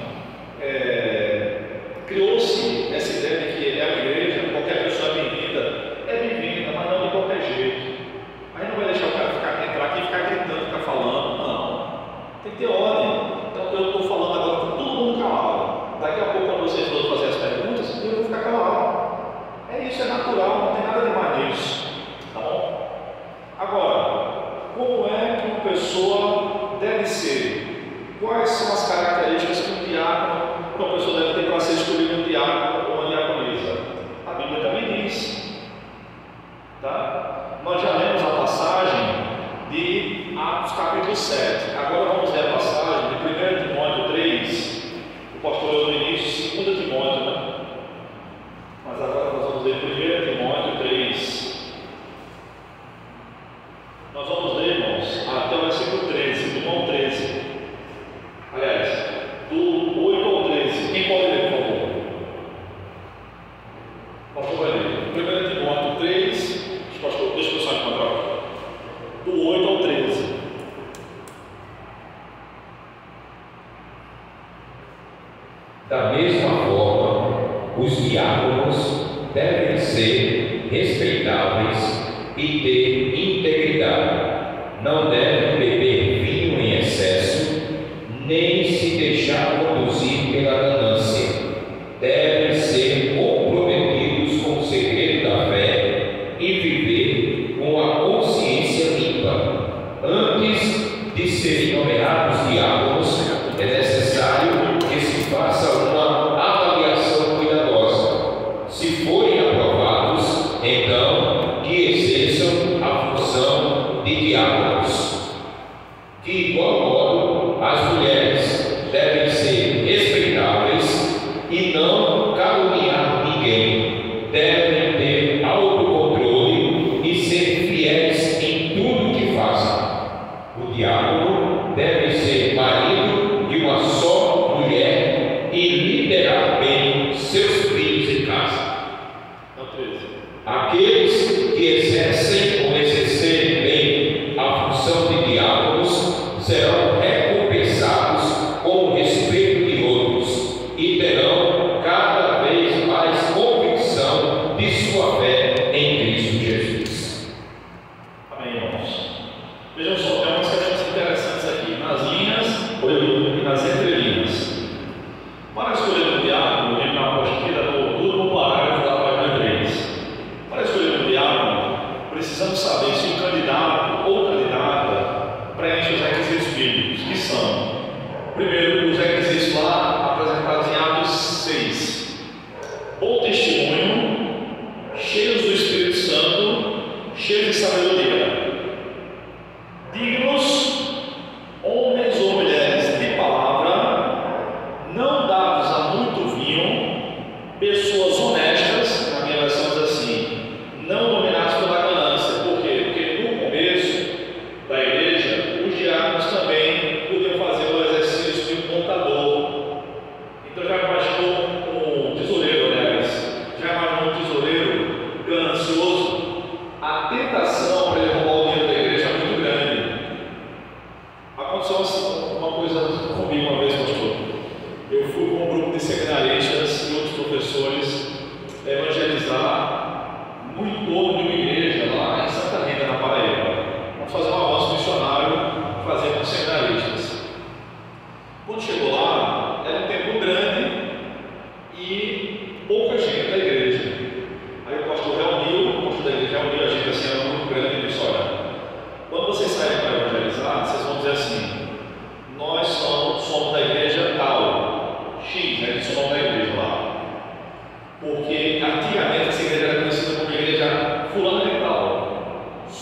criou-se essa ideia de que é uma igreja, qualquer pessoa é bem-vinda, mas não de qualquer jeito. Aí não vai deixar o cara entrar aqui e ficar gritando, ficar falando, não. Tem que ter ordem. Então eu estou falando agora com todo mundo calado. Daqui a pouco, quando vocês forem fazer as perguntas, eu vou ficar calado. É isso, é natural, não tem nada demais nisso. Tá bom? Agora, como é que uma pessoa deve ser? Quais são as características que um diácono, uma pessoa deve ter para ser escolhido um diácono ou uma diaconisa? A Bíblia também diz. Tá? Nós já lemos a passagem de Atos capítulo 7. Agora vamos ler a passagem de 1 Timóteo 3. O pastor leu no início 2 Timóteo, né? Mas agora nós vamos ler 1 Timóteo 3. Nós vamos ler, irmãos, até o versículo 13, do 1 ao 13. Aliás, do 8 ao 13. Quem pode ler, por favor? O pastor vai ler. 1 Timóteo 3. Pastor, deixa eu só encontrar. Do 8 ao 13. Da mesma forma, os diáconos devem ser respeitáveis e ter integridade. Não devem beber vinho em excesso, nem se deixar conduzir pela ganância. Devem ser comprometidos com o segredo da fé e viver com a consciência limpa. Antes de serem nomeados diáconos, é necessário que se faça uma avaliação cuidadosa. Se forem aprovados, então que exerçam a função de diáconos. De igual modo, as mulheres devem ser respeitáveis e não caluniar ninguém. Devem ter autocontrole e ser fiéis em tudo que fazem. O diácono deve ser marido de uma só mulher e liderar bem seus filhos em casa. Aqueles que exercem ou exercerem bem a função de diáconos serão recompensados com o respeito de outros e terão cada vez mais convicção de sua fé em Cristo Jesus. Amém, irmãos. Vejam só, tem umas questões interessantes aqui, nas linhas e nas entrelinhas. Para escolher um diácono, lembra uma apostila do último parágrafo da página 3. Para escolher um diácono, precisamos saber se o candidato ou candidata preenche os requisitos bíblicos, que são, primeiro, os requisitos lá apresentados em Atos 6. Bom testemunho, cheios do Espírito Santo, cheios de sabedoria, dignos, homens ou mulheres de palavra, não dados a muito vinho, pessoas honestas, na minha versão diz assim, não dominados pela ganância. Por quê? Porque no começo da igreja, os diáconos também podiam fazer o exercício de um contador. Então já imaginou um tesoureiro, aliás, já imaginou um tesoureiro ganancioso? A tentação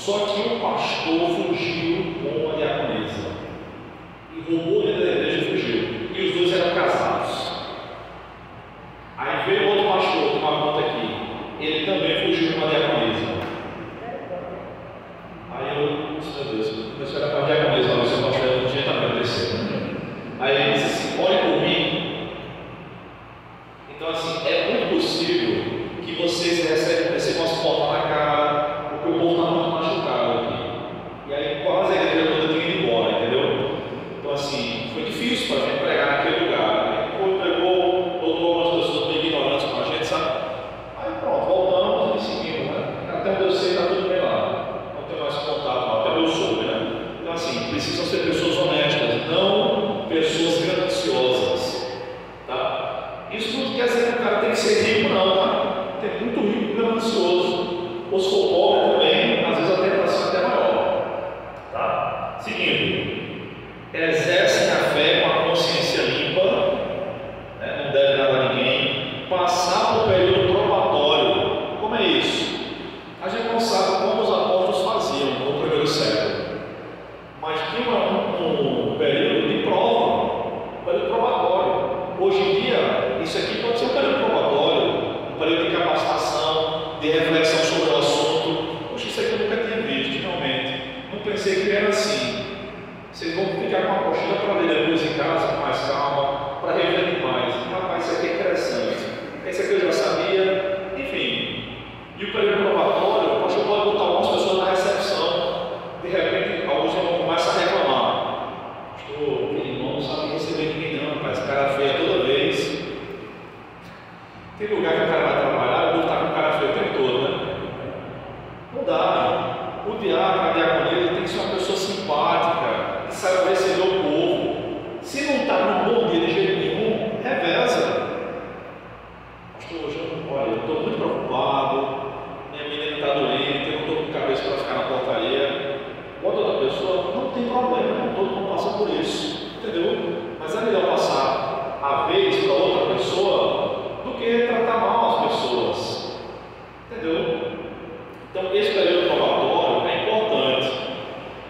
Só que o pastor fugiu com a diaconisa e roubou o líder da igreja e fugiu. E os dois eram casados. Aí veio outro pastor tomar conta aqui. Ele também fugiu com a diaconisa. Aí eu disse, meu Deus, comecei a olhar para a diaconisa, mas o seu pastor não tinha também acontecido. Aí ele disse assim, olhe por mim. Então assim, é muito possível que vocês recebam as portas na cara, porque o povo está muito machucado aqui. E aí quase a igreja toda tinha ido embora, entendeu? Então assim, foi difícil para a gente pregar naquele lugar. Aí pregou, botou algumas pessoas bem ignorantes com a gente, sabe? Aí pronto, voltamos e seguimos, né? Até onde eu sei, está tudo bem lá. Não tem mais contato, até onde eu soube, né? Então assim, precisam ser pessoas honestas, não pessoas gananciosas, tá? Isso não quer dizer que o cara tem que ser rico, não, tá? Tem muito rico e ganancioso. Ou se for pobre também, às vezes a tentação é até maior, tá? Seguindo, exercem a fé com a consciência limpa, né? Não deve nada a ninguém, passar por período probatório. Como é isso? A gente não sabe como os apóstolos faziam no primeiro século, mas tinha um período de prova, um período probatório. Hoje em dia, isso aqui pode ser um período probatório, um período de capacitação, de reflexão sobre o assunto. Poxa, isso aqui eu nunca tinha visto, realmente. Não pensei que era assim. Vocês vão ficar com a apostila para ler depois em casa, com mais calma, para refletir mais. Rapaz, isso aqui é interessante. Esse aqui eu já sabia. Enfim. E o período probatório, poxa, eu posso botar algumas pessoas na recepção. De repente, alguns vão começar a reclamar. Aquele irmão não sabe receber ninguém, não, rapaz. Cara feia toda vez. Tem lugar que o cara vai trabalhar, o povo está com cara feia o tempo todo, né? Não dá. O diácono, a diaconisa tem que ser uma pessoa simpática, que saiba receber o povo. Se não está no bom dia de jeito nenhum, reveza. Pastor, olha, eu estou muito preocupado, minha menina está doente, eu não estou com cabeça para ficar na portaria. Bota outra pessoa, não tem problema, não todo mundo passa por isso, entendeu? Mas é melhor passar a vez para outra pessoa do que tratar mal as pessoas, entendeu? Então esse período probatório é importante.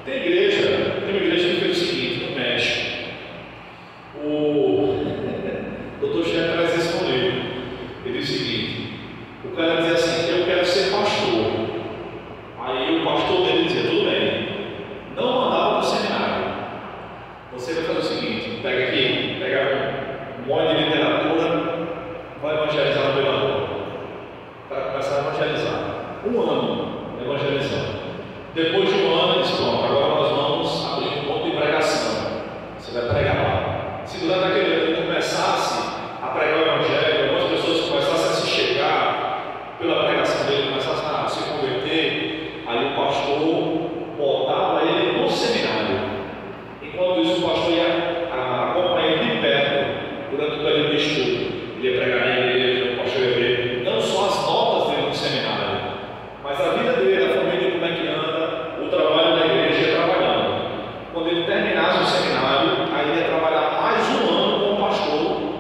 Tem uma igreja que fez o seguinte no México. O Dr. Chefe traz isso no livro. Ele diz o seguinte: o cara dizia assim, eu quero ser pastor. Aí o pastor dele dizia, tudo bem, não mandava para o seminário. Você vai fazer o seguinte, pega um monte de literatura, vai evangelizar no velador, para começar a evangelizar. Um ano evangelizando. Depois de um ano, ele disse, pronto, agora nós vamos abrir um ponto de pregação. Você vai pregar lá. Se durante aquele ano ele começasse a pregar o evangelho, algumas pessoas começassem a se chegar pela pregação dele, começassem a se converter, aí o pastor botava ele no seminário. Enquanto isso, o pastor ia acompanhar ele de perto durante o período de estudo. Ele ia pregar na igreja, o pastor ia ver não só as notas dele no seminário, mas a vida dele, a família, como é que anda, o trabalho da igreja ia trabalhando. Quando ele terminasse o seminário, aí ele ia trabalhar mais um ano como pastor,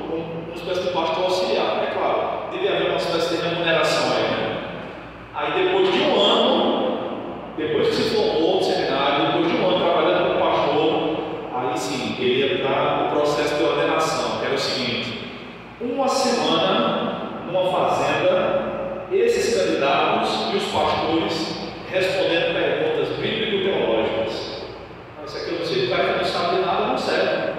como uma espécie de pastor auxiliar. É claro, devia haver uma espécie de remuneração aí, né? Aí depois de um ano, depois que se formou no seminário, depois de um ano trabalhando como pastor, aí sim, ele ia estar no processo de ordenação, que era o seguinte: uma semana numa fazenda, esses candidatos e os pastores respondendo perguntas bíblico-teológicas. Isso aqui eu não sei, o cara que não sabe de nada não serve.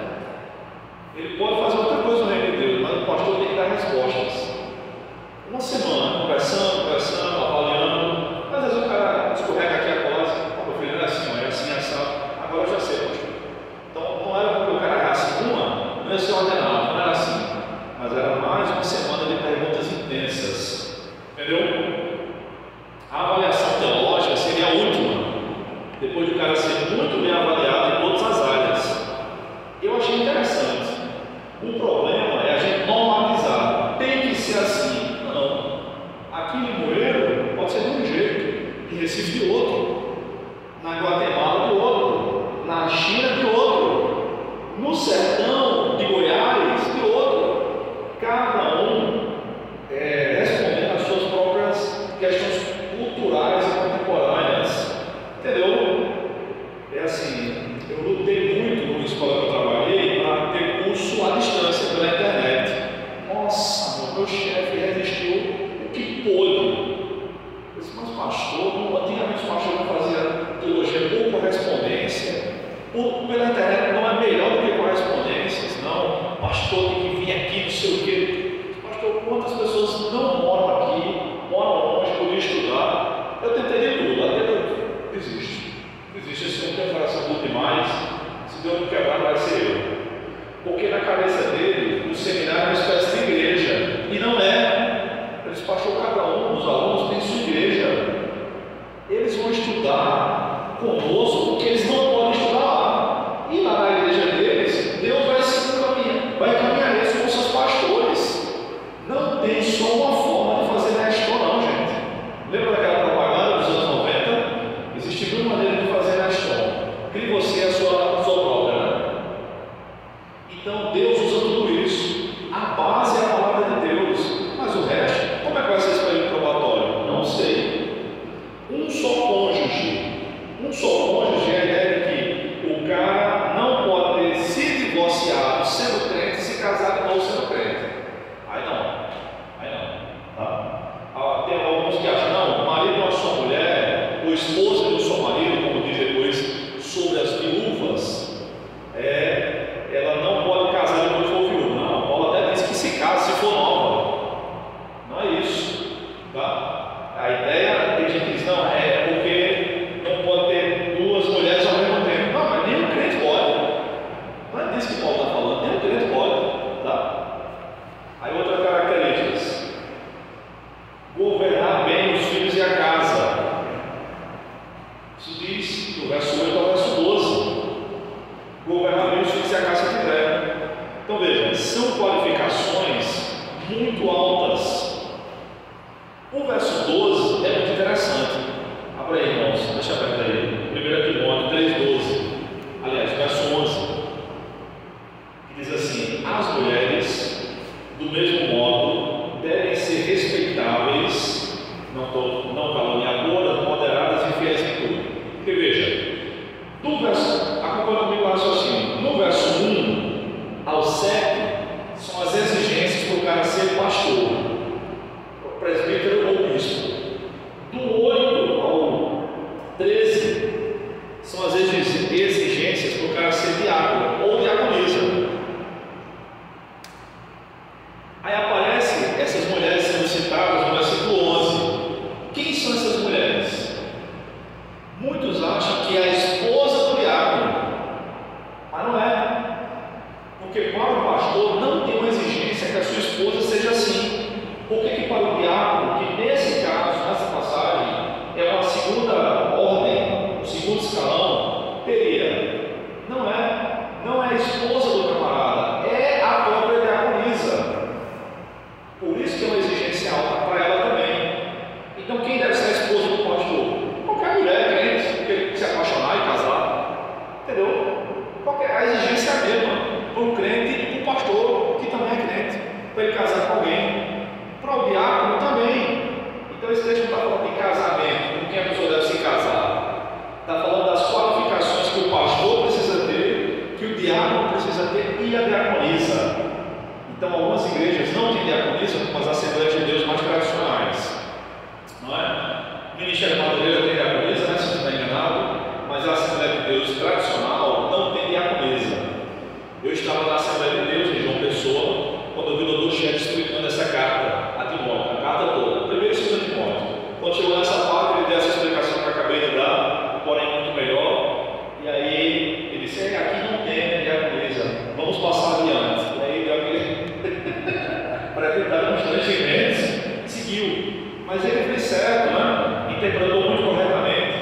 Ele pode fazer outra coisa no reino de Deus, mas o pastor tem que dar respostas. Uma semana, conversando, avaliando. Às vezes o cara escorrega aqui a cola, meu filho, não é assim, agora eu já sei, pastor. Então não era porque o cara errasse uma, não ia ser ordenado, não era assim. Mas era mais uma semana de perguntas intensas. Entendeu? A avaliação teológica seria a última, depois de o cara ser muito bem avaliado em todas as áreas. Eu achei interessante. O problema é a gente normatizar. Tem que ser assim. Não. Aqui em Limoeiro pode ser de um jeito, em Recife de outro, na Guatemala de outro, na China de outro, no sertão de Goiás de outro. Cada um respondendo às suas próprias questões culturais e contemporâneas. estudar conosco, porque eles não podem estudar lá. E lá na igreja deles, Deus vai caminhar eles com seus pastores. Não tem só uma forma de fazer Nestor, não, gente. Lembra daquela propaganda dos anos 90? Existe duas maneiras de fazer Nestor. Crie você a sua própria, né? Então Deus usa tudo isso. A base é a palavra de Deus. Mas o resto, como é que vai ser esse período probatório? Não sei. Um só cônjuge é a ideia de que o cara não pode ter se divorciado sendo crente e se casado de novo sendo crente. Aí não. Tá? Tem alguns que acham, não, o marido não é sua mulher, o esposo não é seu marido, como diz depois sobre as viúvas, ela não pode casar depois que for viúva. Não, Paulo até diz que se casa se for nova. Não é isso. Tá? A ideia, tem gente que diz, não, é porque não pode ter duas mulheres ao mesmo tempo. Não, mas nem o crente pode. Não é disso que Paulo está falando, nem o crente pode. Tá? Aí outra característica: governar bem os filhos e a casa. Isso diz do verso 8 ao verso 12. Governar bem os filhos e a casa que tiver. Então veja, são qualificações muito altas. O verso 12 é muito interessante. Abra aí, irmãos, deixa aberto aí. 1 Timóteo 3,12. Aliás, verso 11. Que diz assim: as mulheres, do mesmo modo, devem ser respeitáveis, não caluniadoras, moderadas e fiéis em tudo. Porque veja, acompanha comigo o raciocínio. No verso 1 ao 7, são as exigências para o cara ser pastor, presbítero ou bispo. Do 8 ao 13, são as exigências para o cara ser diácono ou diaconisa. Aí aparecem essas mulheres sendo citadas no versículo 11. Quem são essas mulheres? Muitos acham que é a esposa do diácono, mas não é. Porque para o pastor não tem uma exigência que a sua esposa seja assim. Por que para o diácono, que nesse caso, nessa passagem, é uma segunda ordem, um segundo escalão, teria? Não é a esposa do camarada, é a própria diaconisa. Por isso que é uma exigência alta para ela também. Então quem deve ser a esposa do pastor? Qualquer mulher crente, que se apaixonar e casar. Entendeu? A exigência é a mesma para o crente e para o pastor, que também é crente, para ele casar com alguém. Para o diácono também. Então esse texto não está falando de casamento, com quem a pessoa deve se casar. Está falando das qualificações que o pastor precisa ter, que o diácono precisa ter e a diaconisa. Então algumas igrejas não têm diaconisa, como as Assembleias de Deus mais tradicionais. Não é? O Ministério Madureira tem diaconisa, né, se não está enganado, mas a Assembleia de Deus tradicional não tem diaconisa. Eu estava na Assembleia de Deus em João Pessoa, quando eu vi o doutor Chefe explicando essa carta a Timóteo, a carta toda, 1 e 2 Timóteo. Quando chegou nessa parte, ele deu essa explicação que eu acabei de dar, porém muito melhor. E aí ele disse: aqui não tem diaconisa, vamos passar adiante. E aí deu aquele para evitar constrangimentos, seguiu. Mas ele fez certo, né? Interpretou muito corretamente.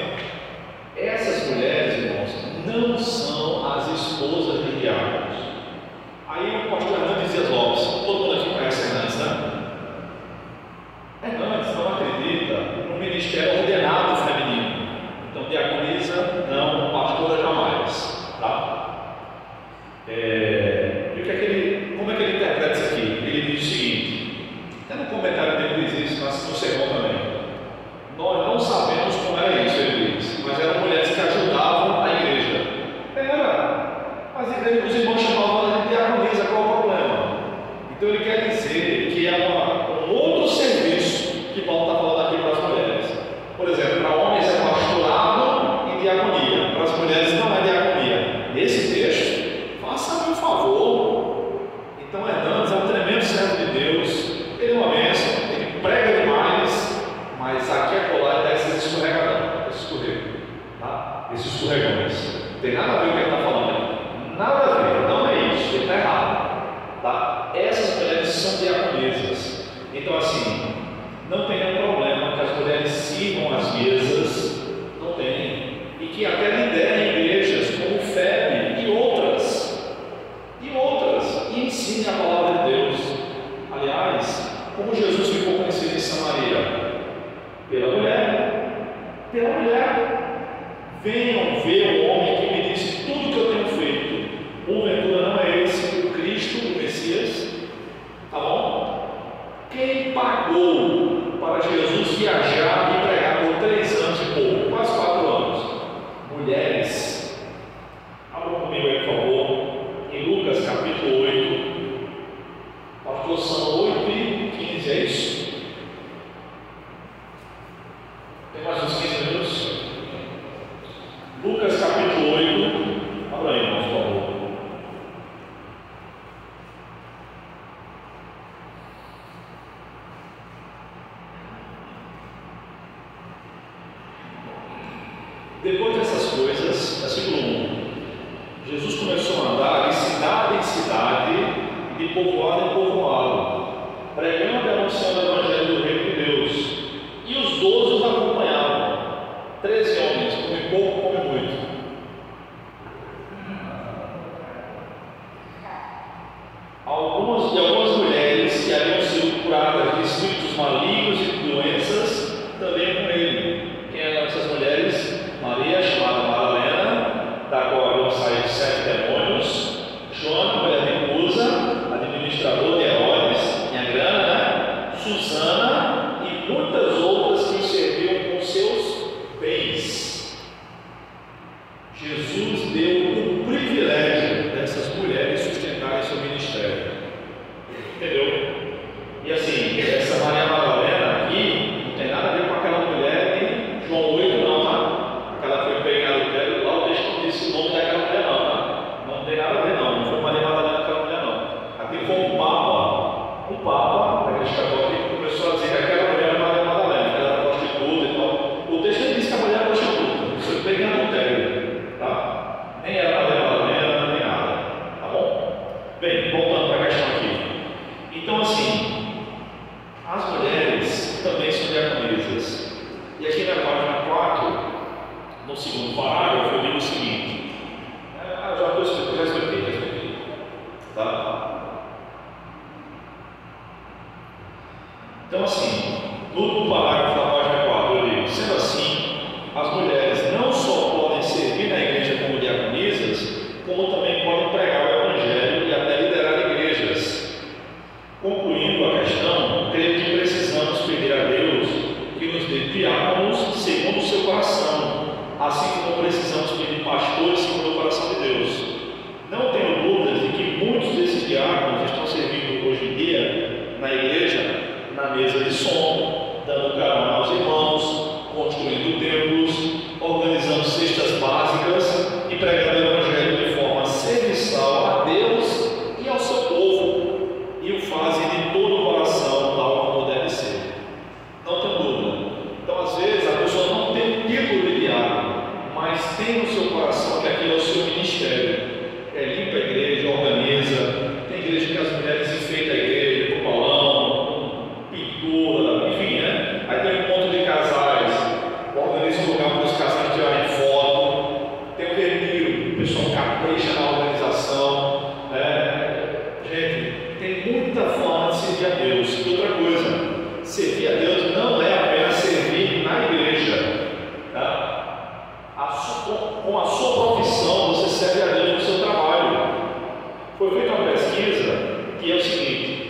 Essas mulheres, irmãos, não são as esposas de diáconos. Aí o pastor Hernandes Dias Lopes, todo mundo aqui conhece Hernandes, né? Hernandes não acredita no ministério ordenado feminino. Então, diaconisa, não, pastora jamais. Tá? Como é que ele interpreta isso aqui? Ele diz o seguinte, até no comentário dele diz isso, mas no sermão também. Nós não sabemos como era isso, ele diz, mas eram mulheres que ajudavam a igreja. As igrejas dos irmãos chamavam de diaconisa, qual é o problema? Então ele quer dizer que é um outro serviço que Paulo está falando aqui para as mulheres. Por exemplo, para homens é pastorado e diaconia, para as mulheres não é diaconia. Nesse texto, faça-me um favor. Então Hernandes é um tremendo servo de Deus, ele é uma bênção, ele prega demais, mas aqui é colar dá esses escorregões. Não tem nada a ver com o que ele está falando aí. Nada a ver, não é isso, ele está errado. Tá? Essas mulheres são diaconisas. Então, assim, não tem nenhum problema que as mulheres sirvam as mesas, não venham ver o homem que me disse tudo que eu tenho feito. Porventura não é esse o Cristo, o Messias? Tá bom? Quem pagou para Jesus viajar e pregar por 3 anos e pouco, quase 4 anos? Mulheres. Abra comigo aí, por favor, em Lucas capítulo 8. Pastor, são 8h15, é isso? Tem mais uns 15 minutos? Lucas capítulo 8. Abra aí, irmãos, por favor. Depois dessas coisas, versículo 1, Jesus começou a andar de cidade em cidade, de povoado em povoado, pregando e anunciando o evangelho do reino de Deus. E os 12 os acompanhavam. 13 homens, come pouco, come muito. Algumas mulheres que haviam sido curadas de espíritos malignos e doenças também com ele. Quem eram essas mulheres? Maria, chamada Madalena, da qual haviam saído 7 demônios. Joana, mulher de Cusa, administrador de Herodes, minha grana, né? Susana e muitas outras que o serviam com seus bens. Jesus deu o privilégio dessas mulheres sustentarem seu ministério. Entendeu? E assim, essa Maria Madalena aqui não tem nada a ver com aquela mulher de João 8, não, tá? Aquela foi pegada do pé, lá o texto não disse o nome daquela mulher, não, tá? Não tem nada a ver, não. Não foi Maria Madalena aquela mulher, não. Aqui foi um Papa da Igreja Católica que começou a dizer que aquela mulher era Maria Madalena, que ela era prostituta e tal. O texto diz que a mulher era prostituta, isso foi pegando o pé, tá? Nem era Maria Madalena, nem nada, tá bom? Bem, voltando para a questão aqui. Então, assim, as mulheres também são diaconisas. E aqui na página 4, no segundo parágrafo, eu digo o seguinte. Já expliquei. Tá? Então, assim, no parágrafo da página 4, eu digo: sendo assim, as mulheres não só podem servir na igreja como diaconisas, como também podem pregar o evangelho e até liderar igrejas. Concluindo a questão, creio que precisamos pedir a Deus que nos dê diáconos segundo o seu coração, assim como precisamos pedir pastores segundo o coração de Deus. Não tenho dúvidas de que muitos desses diáconos estão servindo hoje em dia na igreja, na mesa de som, dando carona aos irmãos, construindo templos, organizando cestas básicas e pregando o evangelho de forma serviçal a Deus e ao seu povo, e o fazem de todo o coração, tal como deve ser. Não tem dúvida. Então, às vezes, a pessoa não tem o título de diácono, mas tem no seu coração que aquilo é o seu ministério. Limpa a igreja, organiza. Tem igreja que as mulheres enfeitam a igreja com balão, pintura, enfim, né? Aí tem um encontro de casais, organiza um lugar para os casais tirarem foto. Tem um retiro, o pessoal capricha na organização, né? Gente, tem muita forma de servir a Deus. E outra coisa, servir a Deus não é apenas servir na igreja, tá? Com a sua profissão, você serve a Deus no seu trabalho. Foi feita uma pesquisa que é o seguinte: